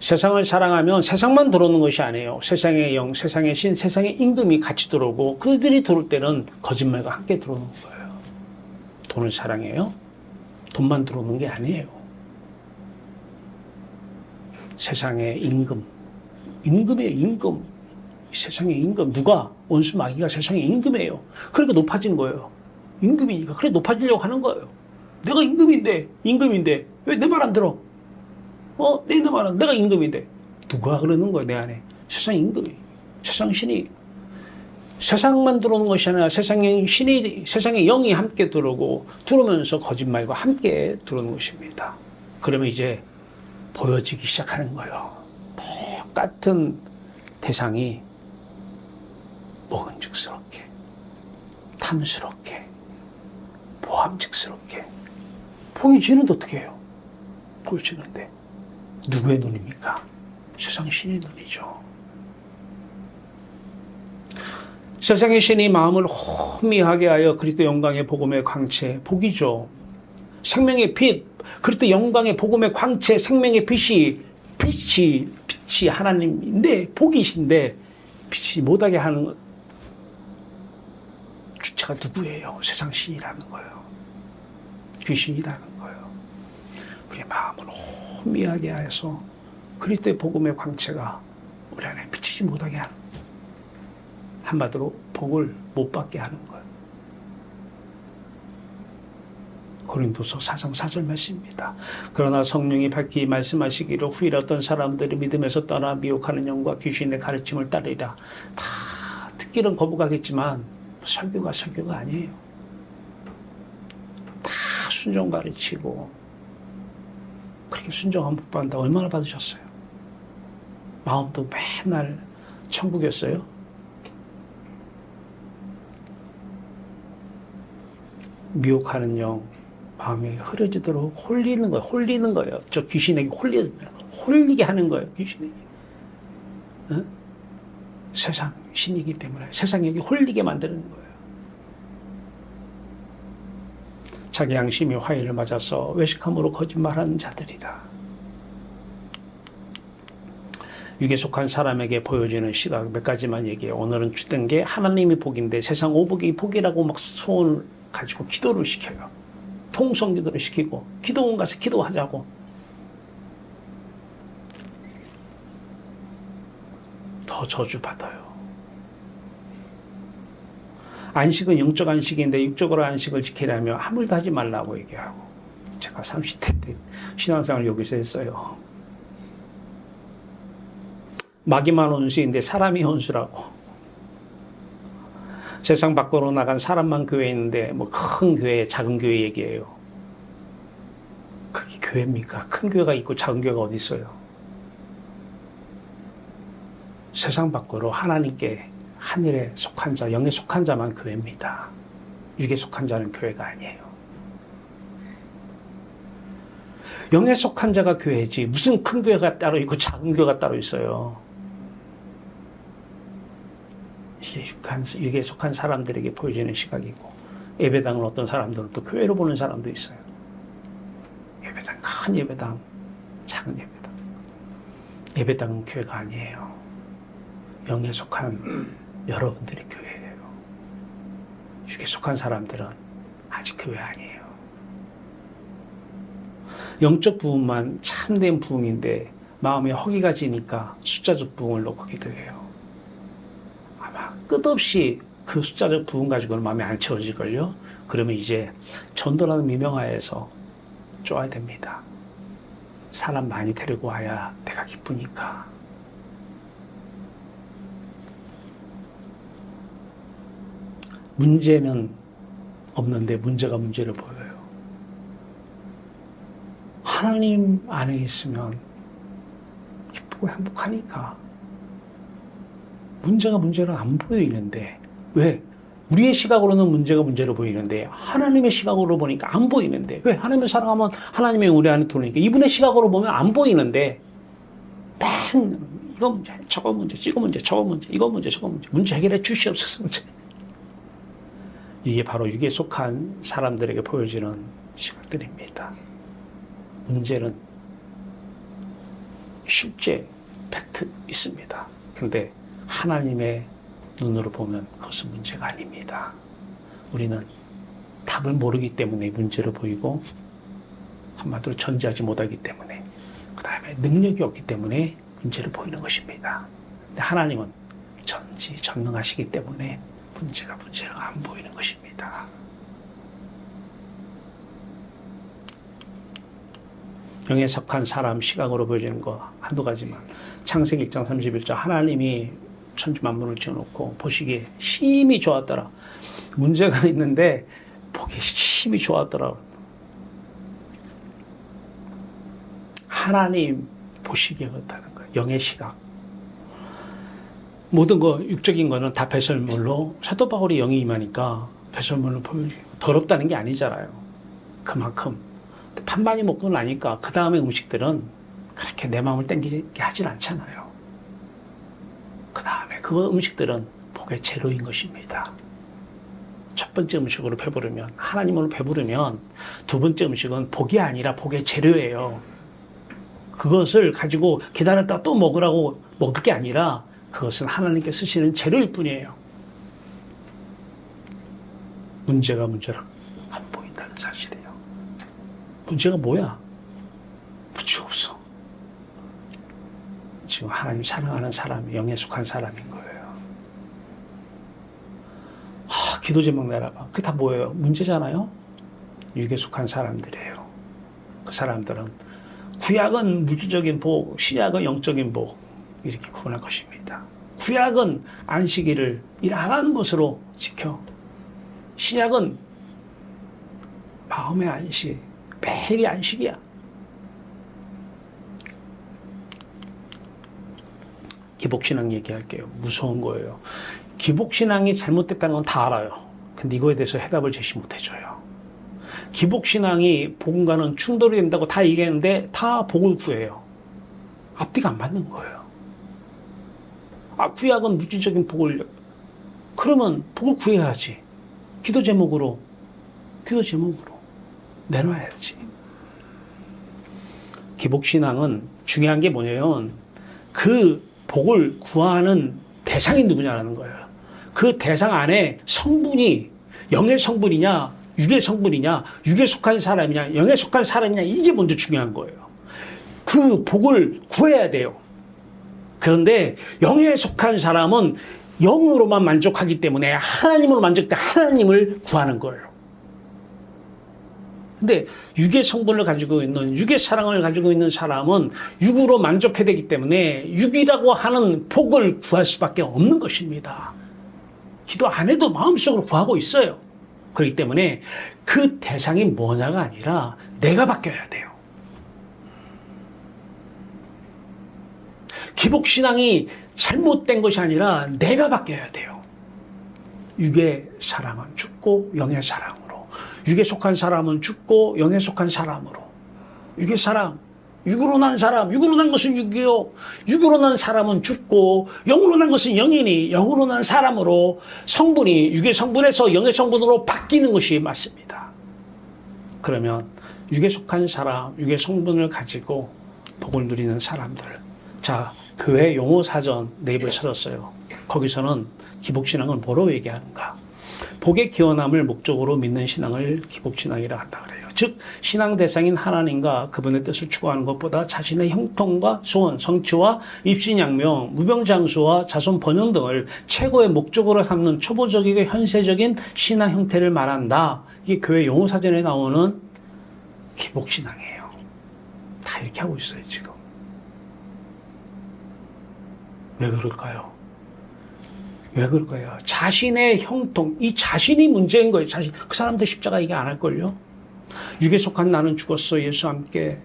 세상을 사랑하면 세상만 들어오는 것이 아니에요. 세상의 영, 세상의 신, 세상의 임금이 같이 들어오고 그들이 들어올 때는 거짓말과 함께 들어오는 거예요. 돈을 사랑해요? 돈만 들어오는 게 아니에요. 세상의 임금이에요, 임금. 세상의 임금. 누가? 원수 마귀가 세상의 임금이에요. 그러니까 높아진 거예요. 임금이니까. 그래, 높아지려고 하는 거예요. 내가 임금인데 왜 내 말 안 들어? 내 말은 내가 임금인데. 누가 그러는 거예요, 내 안에? 세상 임금이. 세상 신이. 세상만 들어오는 것이 아니라 세상의 신이, 세상의 영이 함께 들어오면서 거짓말과 함께 들어오는 것입니다. 그러면 이제 보여지기 시작하는 거예요. 똑같은 대상이 먹음직스럽게, 탐스럽게, 보암직스럽게 보여지는데 어떻게 해요? 보여지는데 누구의 눈입니까? 세상 신의 눈이죠. 세상의 신이 마음을 혼미하게 하여 그리스도 영광의 복음의 광채, 복이죠. 생명의 빛, 그리스도 영광의 복음의 광채, 생명의 빛이 하나님인데, 복이신데 빛이 못하게 하는 주체가 누구예요? 세상 신이라는 거예요. 귀신이라는 거예요. 우리의 마음을 혼미하게 하여서 그리스도의 복음의 광채가 우리 안에 비치지 못하게 하는, 한마디로 복을 못 받게 하는 거예요. 고린도서 4장 4절 말씀입니다. 그러나 성령이 밝히 말씀하시기를 후일 어떤 사람들이 믿음에서 떠나 미혹하는 영과 귀신의 가르침을 따르리라. 다 듣기는 거부가겠지만 설교가 아니에요. 다 순종 가르치고, 그렇게 순종한 복 받는다 얼마나 받으셨어요? 마음도 맨날 천국이었어요? 미혹하는 영, 마음이 흐려지도록 홀리는 거예요. 저 귀신에게 홀리게 하는 거예요, 귀신에게. 어? 세상 신이기 때문에 세상에게 홀리게 만드는 거예요. 자기 양심이 화해를 맞아서 외식함으로 거짓말하는 자들이다. 육에 속한 사람에게 보여지는 시각 몇 가지만 얘기해요. 오늘은 주된 게 하나님이 복인데 세상 오복이 복이라고 막 소원을 가지고 기도를 시켜요. 통성 기도를 시키고 기도원 가서 기도하자고. 더 저주받아요. 안식은 영적 안식인데 육적으로 안식을 지키려면 아무 일도 하지 말라고 얘기하고. 제가 30대 때 신앙생활을 여기서 했어요. 마귀만 혼수인데 사람이 혼수라고. 세상 밖으로 나간 사람만 교회에 있는데 뭐 큰 교회, 작은 교회 얘기해요. 그게 교회입니까? 큰 교회가 있고 작은 교회가 어디 있어요? 세상 밖으로 하나님께 하늘에 속한 자, 영에 속한 자만 교회입니다. 육에 속한 자는 교회가 아니에요. 영에 속한 자가 교회지 무슨 큰 교회가 따로 있고 작은 교회가 따로 있어요. 육에 속한 사람들에게 보여지는 시각이고, 예배당을 어떤 사람들은 또 교회로 보는 사람도 있어요. 예배당, 큰 예배당, 작은 예배당. 예배당은 교회가 아니에요. 영에 속한 여러분들이 교회예요. 육에 속한 사람들은 아직 교회 아니에요. 영적 부흥만 참된 부흥인데 마음에 허기가 지니까 숫자적 부흥을 놓고 기도해요. 아마 끝없이 그 숫자적 부흥 가지고는 마음이 안 채워질걸요. 그러면 이제 전도라는 미명하에서 쪼아야 됩니다. 사람 많이 데리고 와야 내가 기쁘니까. 문제는 없는데 문제가 문제를 보여요. 하나님 안에 있으면 기쁘고 행복하니까 문제가 문제로 안 보이는데, 왜? 우리의 시각으로는 문제가 문제로 보이는데 하나님의 시각으로 보니까 안 보이는데, 왜? 하나님을 사랑하면 하나님의 우리 안에 들어오니까 이분의 시각으로 보면 안 보이는데 맨 이거 문제, 저거 문제, 이거 문제, 저거 문제, 이거 문제, 저거 문제, 문제 해결해 주시옵소서. 문제. 이게 바로 육에 속한 사람들에게 보여지는 시각들입니다. 문제는 실제 팩트 있습니다. 근데 하나님의 눈으로 보면 그것은 문제가 아닙니다. 우리는 답을 모르기 때문에 문제로 보이고, 한마디로 전지하지 못하기 때문에, 그 다음에 능력이 없기 때문에 문제를 보이는 것입니다. 근데 하나님은 전능하시기 때문에 문제가 문제로 안 보이는 것입니다. 영에 속한 사람 시각으로 보여지는 거 한두 가지만. 창세기 1장 31절, 하나님이 천지 만물을 지어놓고 보시기에 심히 좋았더라. 문제가 있는데 보기 심히 좋았더라. 하나님 보시기에 그렇다는 거예요. 영의 시각. 모든 거 육적인 거는 다 배설물로, 사도 바울이 영이 임하니까 배설물로 보여지고, 더럽다는 게 아니잖아요. 그만큼 밥 많이 먹고 나니까 그 다음에 음식들은 그렇게 내 마음을 땡기게 하진 않잖아요. 그 다음에 그 음식들은 복의 재료인 것입니다. 첫 번째 음식으로 배부르면, 하나님으로 배부르면 두 번째 음식은 복이 아니라 복의 재료예요. 그것을 가지고 기다렸다가 또 먹으라고 먹을 게 아니라 그것은 하나님께 쓰시는 재료일 뿐이에요. 문제가 문제를 안 보인다는 사실이에요. 문제가 뭐야? 문제 없어. 지금 하나님 사랑하는 사람이 영에 속한 사람인 거예요. 기도 제목 내라봐. 그게 다 뭐예요? 문제잖아요? 육에 속한 사람들이에요. 그 사람들은 구약은 물질적인 복, 신약은 영적인 복, 이렇게 구분할 것입니다. 구약은 안식일을 일 안 하는 것으로 지켜. 신약은 마음의 안식, 매일이 안식이야. 기복신앙 얘기할게요. 무서운 거예요. 기복신앙이 잘못됐다는 건 다 알아요. 근데 이거에 대해서 해답을 제시 못 해줘요. 기복신앙이 복음과는 충돌이 된다고 다 얘기했는데 다 복을 구해요. 앞뒤가 안 맞는 거예요. 구약은 물질적인 복을, 그러면 복을 구해야지. 기도 제목으로 내놔야지. 기복신앙은 중요한 게 뭐냐면 그 복을 구하는 대상이 누구냐라는 거예요. 그 대상 안에 성분이 영의 성분이냐 육의 성분이냐, 육에 속한 사람이냐 영에 속한 사람이냐, 이게 먼저 중요한 거예요. 그 복을 구해야 돼요. 그런데 영에 속한 사람은 영으로만 만족하기 때문에 하나님으로 만족될 하나님을 구하는 거예요. 근데 육의 성분을 가지고 있는, 육의 사랑을 가지고 있는 사람은 육으로 만족해야 되기 때문에 육이라고 하는 복을 구할 수밖에 없는 것입니다. 기도 안 해도 마음속으로 구하고 있어요. 그렇기 때문에 그 대상이 뭐냐가 아니라 내가 바뀌어야 돼요. 기복신앙이 잘못된 것이 아니라 내가 바뀌어야 돼요. 육의 사랑은 죽고 영의 사랑으로, 육에 속한 사람은 죽고 영에 속한 사람으로. 육의 사랑, 육으로 난 사람, 육으로 난 것은 육이요, 육으로 난 사람은 죽고 영으로 난 것은 영이니 영으로 난 사람으로, 성분이 육의 성분에서 영의 성분으로 바뀌는 것이 맞습니다. 그러면 육에 속한 사람, 육의 성분을 가지고 복을 누리는 사람들, 자, 교회 용어사전 네이버에 찾았어요. 거기서는 기복신앙을 뭐로 얘기하는가? 복의 기원함을 목적으로 믿는 신앙을 기복신앙이라 한다 그래요. 즉 신앙 대상인 하나님과 그분의 뜻을 추구하는 것보다 자신의 형통과 소원, 성취와 입신양명, 무병장수와 자손 번영 등을 최고의 목적으로 삼는 초보적이고 현세적인 신앙 형태를 말한다. 이게 교회 용어사전에 나오는 기복신앙이에요. 다 이렇게 하고 있어요 지금. 왜 그럴까요? 왜 그럴까요? 자신의 형통, 이 자신이 문제인 거예요. 자신, 그 사람들 십자가 얘기 안 할걸요? 육에 속한 나는 죽었어, 예수와 함께.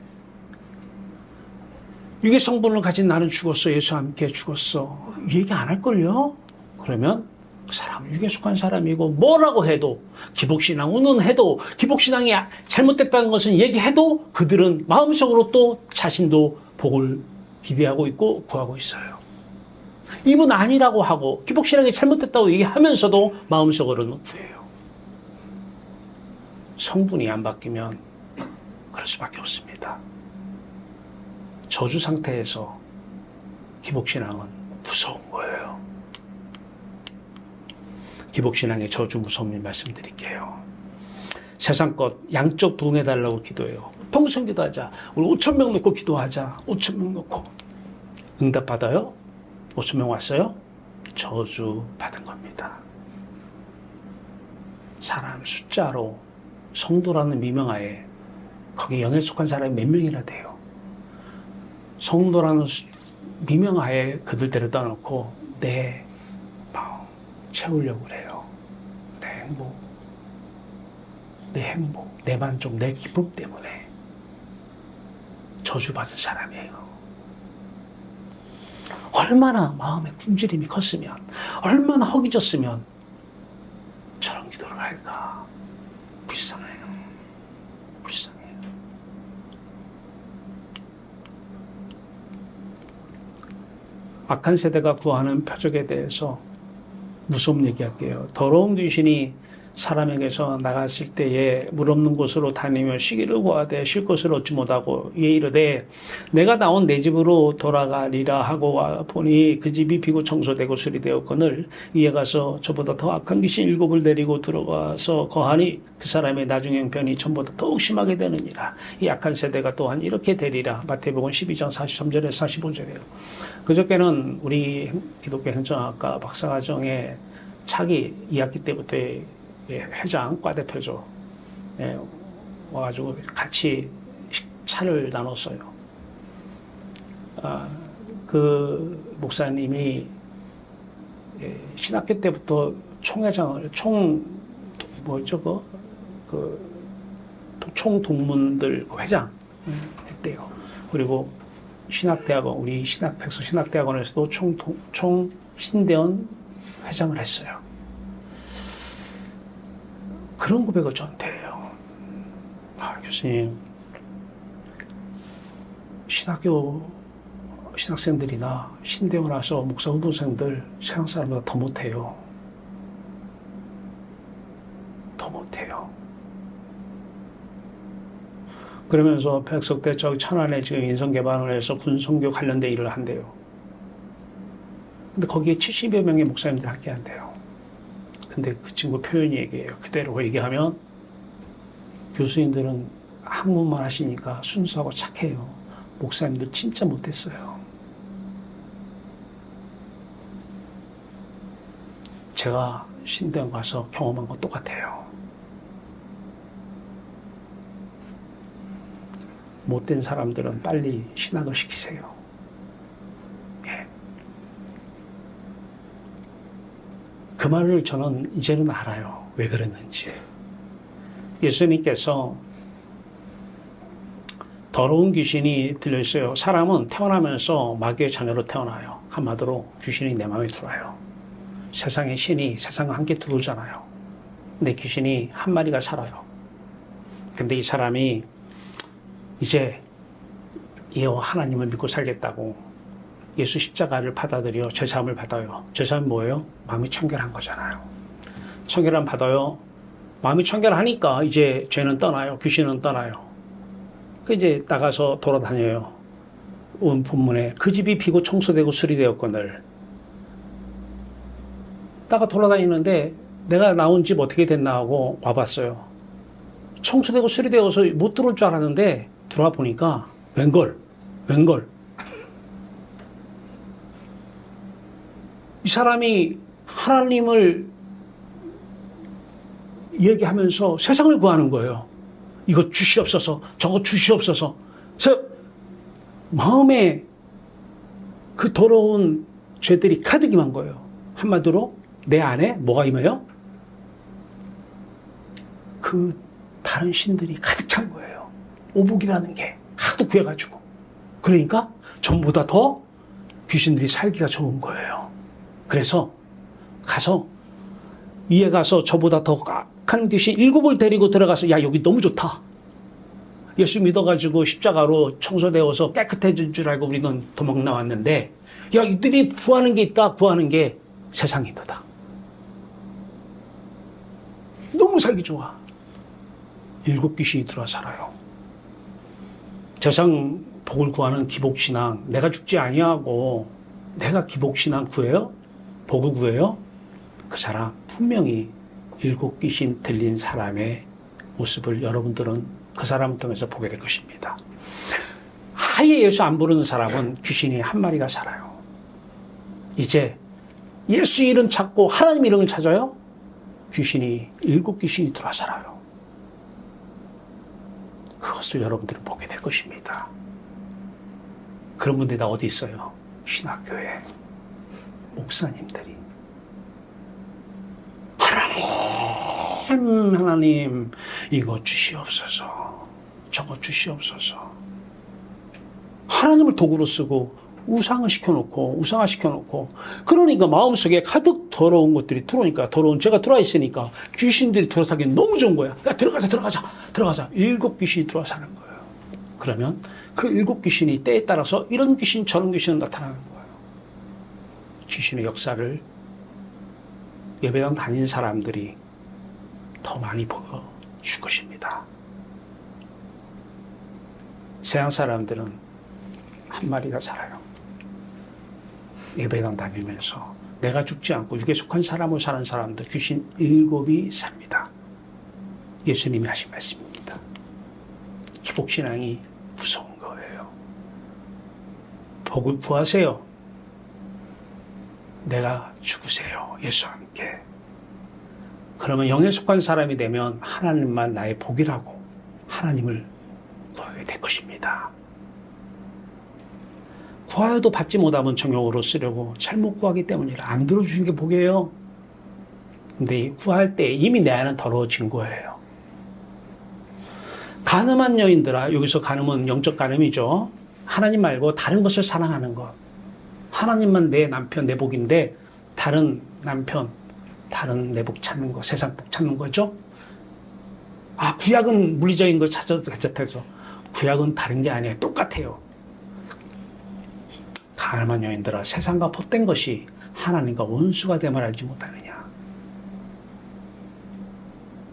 육의 성분을 가진 나는 죽었어, 예수와 함께 죽었어. 얘기 안 할걸요? 그러면 그 사람은 육에 속한 사람이고, 뭐라고 해도, 기복신앙은 해도, 기복신앙이 잘못됐다는 것은 얘기해도 그들은 마음속으로 또 자신도 복을 기대하고 있고 구하고 있어요. 이분 아니라고 하고 기복신앙이 잘못됐다고 얘기하면서도 마음속으로는 구해요. 성분이 안 바뀌면 그럴 수밖에 없습니다. 저주 상태에서 기복신앙은 무서운 거예요. 기복신앙의 저주 무서움을 말씀드릴게요. 세상 것 양적 부응해달라고 기도해요. 통성 기도하자. 우리 5,000명 놓고 기도하자. 5,000명 놓고. 응답 받아요? 5,000명 왔어요? 저주 받은 겁니다. 사람 숫자로 성도라는 미명하에 거기 영에 속한 사람이 몇 명이나 돼요. 성도라는 미명하에 그들 데려다 놓고 내 마음 채우려고 그래요. 내 행복, 내 만족, 내 기쁨 때문에 저주받은 사람이에요. 얼마나 마음의 굶주림이 컸으면, 얼마나 허기졌으면 저런 기도를 할까. 불쌍해요. 불쌍해요. 악한 세대가 구하는 표적에 대해서 무서운 얘기할게요. 더러운 귀신이 사람에게서 나갔을 때에 물 없는 곳으로 다니며 쉬기를 구하되 쉴 것을 얻지 못하고 이에 이르되 내가 나온 내 집으로 돌아가리라 하고 와 보니 그 집이 비고 청소되고 수리되었거늘 이에 가서 저보다 더 악한 귀신 7을 데리고 들어가서 거하니 그 사람의 나중 형편이 전보다 더욱 심하게 되느니라. 이 악한 세대가 또한 이렇게 되리라. 마태복음 12장 43절에서 45절이에요. 그저께는 우리 기독교 행정학과 박사과정에 차기 2학기 때부터의 회장, 과대표죠. 와가지고 같이 차를 나눴어요. 그 목사님이 신학교 때부터 총회장을, 총동문들 회장 했대요. 그리고 신학대학원, 우리 백서 신학대학원에서도 신대원 회장을 했어요. 그런 고백을 저한테 해요. 교수님, 신학생들이나 신대원 와서 목사 후보생들 세상 사람보다 더 못해요. 더 못해요. 그러면서 백석대 저기 천안에 지금 인성개발원에서 군성교 관련된 일을 한대요. 근데 거기에 70여 명의 목사님들이 함께 한대요. 근데 그 친구 표현이 얘기해요. 그대로 얘기하면 교수님들은 한국말 하시니까 순수하고 착해요. 목사님들 진짜 못했어요. 제가 신대원 가서 경험한 건 똑같아요. 못된 사람들은 빨리 신학을 시키세요. 그 말을 저는 이제는 알아요. 왜 그랬는지. 예수님께서 더러운 귀신이 들려있어요. 사람은 태어나면서 마귀의 자녀로 태어나요. 한마디로 귀신이 내 마음에 들어와요. 세상의 신이 세상에 함께 들어오잖아요. 근데 귀신이 한 마리가 살아요. 근데 이 사람이 이제 하나님을 믿고 살겠다고 예수 십자가를 받아들여 죄사함을 받아요. 죄사함이 뭐예요? 마음이 청결한 거잖아요. 청결함 받아요. 마음이 청결하니까 이제 죄는 떠나요. 귀신은 떠나요. 그 이제 나가서 돌아다녀요. 온 본문에 그 집이 비고 청소되고 수리되었거늘. 나가 돌아다니는데 내가 나온 집 어떻게 됐나 하고 와봤어요. 청소되고 수리되어서 못 들어올 줄 알았는데 들어와 보니까 웬걸. 이 사람이 하나님을 얘기하면서 세상을 구하는 거예요. 이거 주시옵소서, 저거 주시옵소서. 그래서 마음에 그 더러운 죄들이 가득 임한 거예요. 한마디로 내 안에 뭐가 임해요? 그 다른 신들이 가득 찬 거예요. 오복이라는 게 하도 구해가지고. 그러니까 전보다 더 귀신들이 살기가 좋은 거예요. 그래서 가서 이에 가서 저보다 더 악한 귀신 7을 데리고 들어가서 야 여기 너무 좋다. 예수 믿어가지고 십자가로 청소되어서 깨끗해진 줄 알고 우리는 도망 나왔는데 야 이들이 구하는 게 있다. 구하는 게 세상이 너다. 너무 살기 좋아. 7 귀신이 들어와 살아요. 세상 복을 구하는 기복신앙, 내가 죽지 아니하고 내가 기복신앙 구해요? 복을 구해요? 그 사람 분명히 7 귀신 들린 사람의 모습을 여러분들은 그 사람을 통해서 보게 될 것입니다. 아예 예수 안 부르는 사람은 귀신이 한 마리가 살아요. 이제 예수 이름 찾고 하나님 이름을 찾아요? 귀신이 7 귀신이 들어와 살아요. 그것을 여러분들은 보게 될 것입니다. 그런 분들이 다 어디 있어요? 신학교에 목사님들이 하나님 이거 주시옵소서 저거 주시옵소서 하나님을 도구로 쓰고 우상을 시켜놓고 우상화 시켜놓고 그러니까 마음속에 가득 더러운 것들이 들어오니까 더러운 죄가 들어와 있으니까 귀신들이 들어서기 너무 좋은 거야. 야, 들어가자. 7 귀신이 들어와 사는 거예요. 그러면 그 7 귀신이 때에 따라서 이런 귀신 저런 귀신은 나타나는 거예요. 귀신의 역사를 예배당 다니는 사람들이 더 많이 보여줄 것입니다. 세상 사람들은 한 마리가 살아요. 예배당 다니면서 내가 죽지 않고 육에 속한 사람으로 사는 사람들 귀신 7이 삽니다. 예수님이 하신 말씀입니다. 기복신앙이 무서운 거예요. 복을 구하세요. 내가 죽으세요. 예수와 함께. 그러면 영에 속한 사람이 되면 하나님만 나의 복이라고 하나님을 구하게 될 것입니다. 구하여도 받지 못하면 정욕으로 쓰려고 잘못 구하기 때문이라. 안 들어주신 게 복이에요. 근데 구할 때 이미 내 안은 더러워진 거예요. 간음한 여인들아, 여기서 간음은 영적 간음이죠. 하나님 말고 다른 것을 사랑하는 것. 하나님만 내 남편, 내 복인데 다른 남편, 다른 내 복 찾는 거, 세상 복 찾는 거죠. 아, 구약은 물리적인 걸 찾아도 괜찮다해서 구약은 다른 게 아니에요. 똑같아요. 가늠한 여인들아, 세상과 벗된 것이 하나님과 원수가 됨을 알지 못하느냐.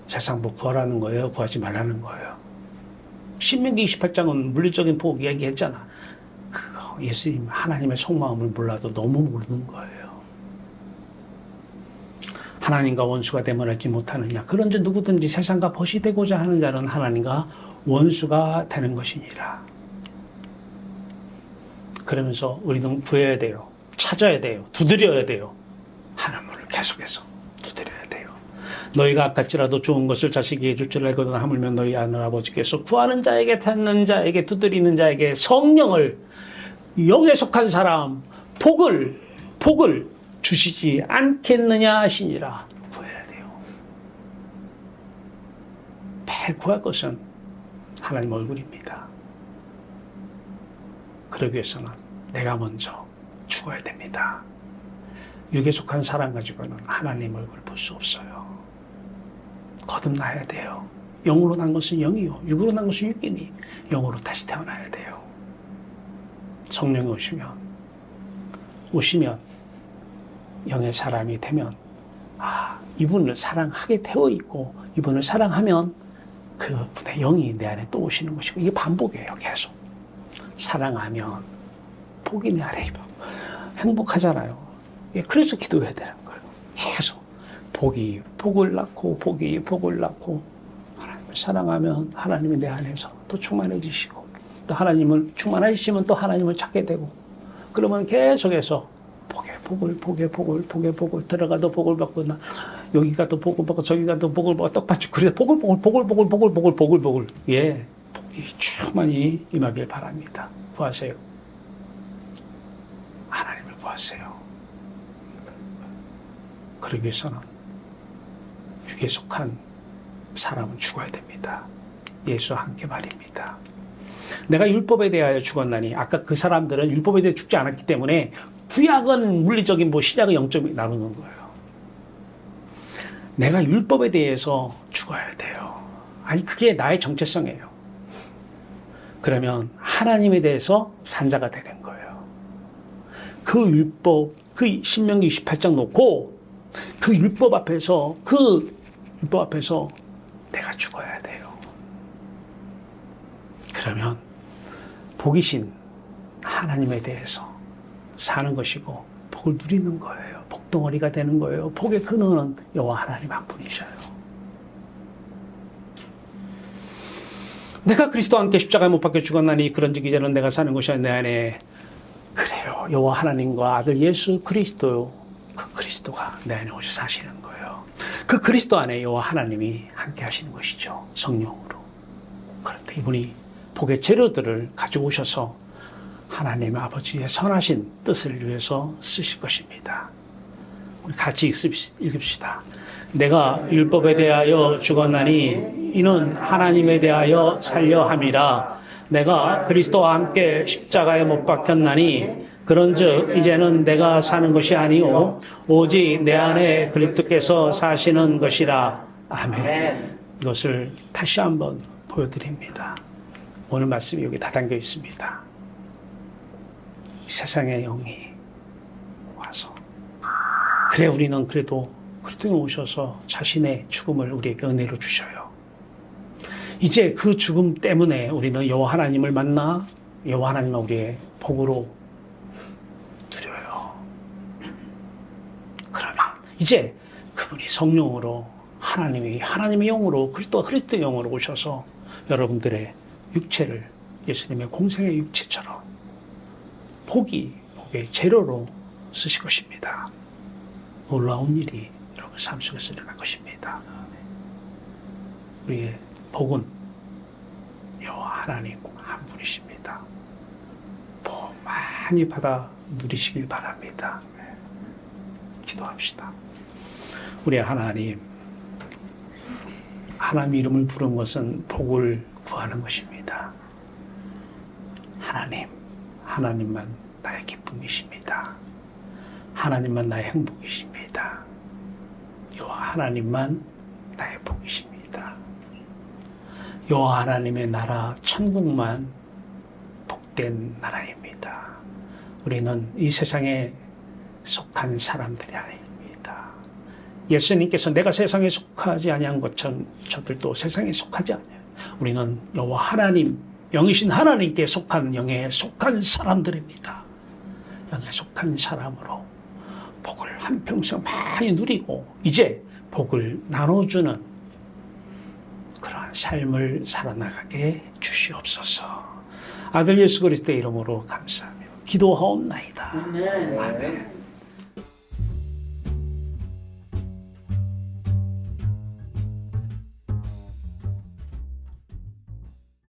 세상 복 구하라는 거예요? 구하지 말라는 거예요? 신명기 28장은 물리적인 복 이야기했잖아. 그거 예수님 하나님의 속마음을 몰라도 너무 모르는 거예요. 하나님과 원수가 됨을 알지 못하느냐. 그런즉 누구든지 세상과 벗이 되고자 하는 자는 하나님과 원수가 되는 것이니라. 그러면서 우리는 구해야 돼요. 찾아야 돼요. 두드려야 돼요. 하나님을 계속해서 두드려야 돼요. 너희가 아깝지라도 좋은 것을 자식에게 줄 줄 알거든 하물며 너희 하늘 아버지께서 구하는 자에게, 찾는 자에게, 두드리는 자에게 성령을, 영에 속한 사람 복을 주시지 않겠느냐 하시니라. 구해야 돼요. 매일 구할 것은 하나님 얼굴입니다. 그러기 위해서는 내가 먼저 죽어야 됩니다. 육에 속한 사람 가지고는 하나님 얼굴을 볼 수 없어요. 거듭나야 돼요. 영으로 난 것은 영이요, 육으로 난 것은 육이니 영으로 다시 태어나야 돼요. 성령이 오시면 영의 사람이 되면, 아, 이분을 사랑하게 되어 있고 이분을 사랑하면 그분의 영이 내 안에 또 오시는 것이고, 이게 반복이에요. 계속 사랑하면 복이 내 안에 입어 행복하잖아요. 그래서 기도해야 되는 거예요. 계속 복을 낳고 복을 낳고, 하나님을 사랑하면 하나님이 내 안에서 또 충만해지시고, 또 하나님을 충만해지시면 또 하나님을 찾게 되고, 그러면 계속해서 복에 복을 들어가도 복을 받고, 나 여기 가도 복을 받고 저기 가도 복을 받고, 떡받치. 그래서 복을 예, 복이 충만히 임하길 바랍니다. 구하세요. 하나님을 구하세요. 그러기 위해서는 육에 속한 사람은 죽어야 됩니다. 예수와 함께 말입니다. 내가 율법에 대하여 죽었나니, 아까 그 사람들은 율법에 대해 죽지 않았기 때문에 구약은 물리적인, 신약은 영적인 나누는 거예요. 내가 율법에 대해서 죽어야 돼요. 아니, 그게 나의 정체성이에요. 그러면 하나님에 대해서 산자가 되는 거예요. 그 율법, 그 신명기 28장 놓고 그 율법 앞에서 내가 죽어야 돼요. 그러면 복이신 하나님에 대해서 사는 것이고 복을 누리는 거예요. 복덩어리가 되는 거예요. 복의 근원은 여호와 하나님 한 분이셔요. 내가 그리스도와 함께 십자가에 못 박혀 죽었나니 그런즉 이제는 내가 사는 것이 아니라 내 안에, 그래요, 여호와 하나님과 아들 예수 그리스도, 그 그리스도가 내 안에 오셔서 사시는 거예요. 그 그리스도 안에 여호와 하나님이 함께 하시는 것이죠. 성령으로. 그런데 이분이 복의 재료들을 가지고 오셔서 하나님 아버지의 선하신 뜻을 위해서 쓰실 것입니다. 우리 같이 읽읍시다. 내가 율법에 대하여 죽었나니 이는 하나님에 대하여 살려 함이라. 내가 그리스도와 함께 십자가에 못 박혔나니 그런즉 이제는 내가 사는 것이 아니오 오직 내 안에 그리스도께서 사시는 것이라. 아멘. 이것을 다시 한번 보여드립니다. 오늘 말씀이 여기 다 담겨 있습니다. 세상의 영이 와서 그래 우리는 그래도 그리스도에 오셔서 자신의 죽음을 우리에게 은혜로 주셔요. 이제 그 죽음 때문에 우리는 여호와 하나님을 만나 여호와 하나님은 우리의 복으로 누려요. 그러면 이제 그분이 성령으로 하나님의 영으로 그리스도의 영으로 오셔서 여러분들의 육체를 예수님의 공생의 육체처럼 복의 재료로 쓰실 것입니다. 놀라운 일이 여러분 삶 속에서 일어날 것입니다. 우리의 복은 여호와 하나님 한 분이십니다. 복 많이 받아 누리시길 바랍니다. 기도합시다. 우리 하나님 이름을 부른 것은 복을 구하는 것입니다. 하나님만 나의 기쁨이십니다. 하나님만 나의 행복이십니다. 여호와 하나님만 나의 복이십니다. 여호와 하나님의 나라 천국만 복된 나라입니다. 우리는 이 세상에 속한 사람들이 아닙니다. 예수님께서 내가 세상에 속하지 아니한 것처럼 저들도 세상에 속하지 아니하요. 우리는 여호와 하나님, 영이신 하나님께 속한 영에 속한 사람들입니다. 영에 속한 사람으로 복을 한평생 많이 누리고 이제 복을 나눠주는 그러한 삶을 살아나가게 주시옵소서. 아들 예수 그리스도의 이름으로 감사하며 기도하옵나이다. 아멘.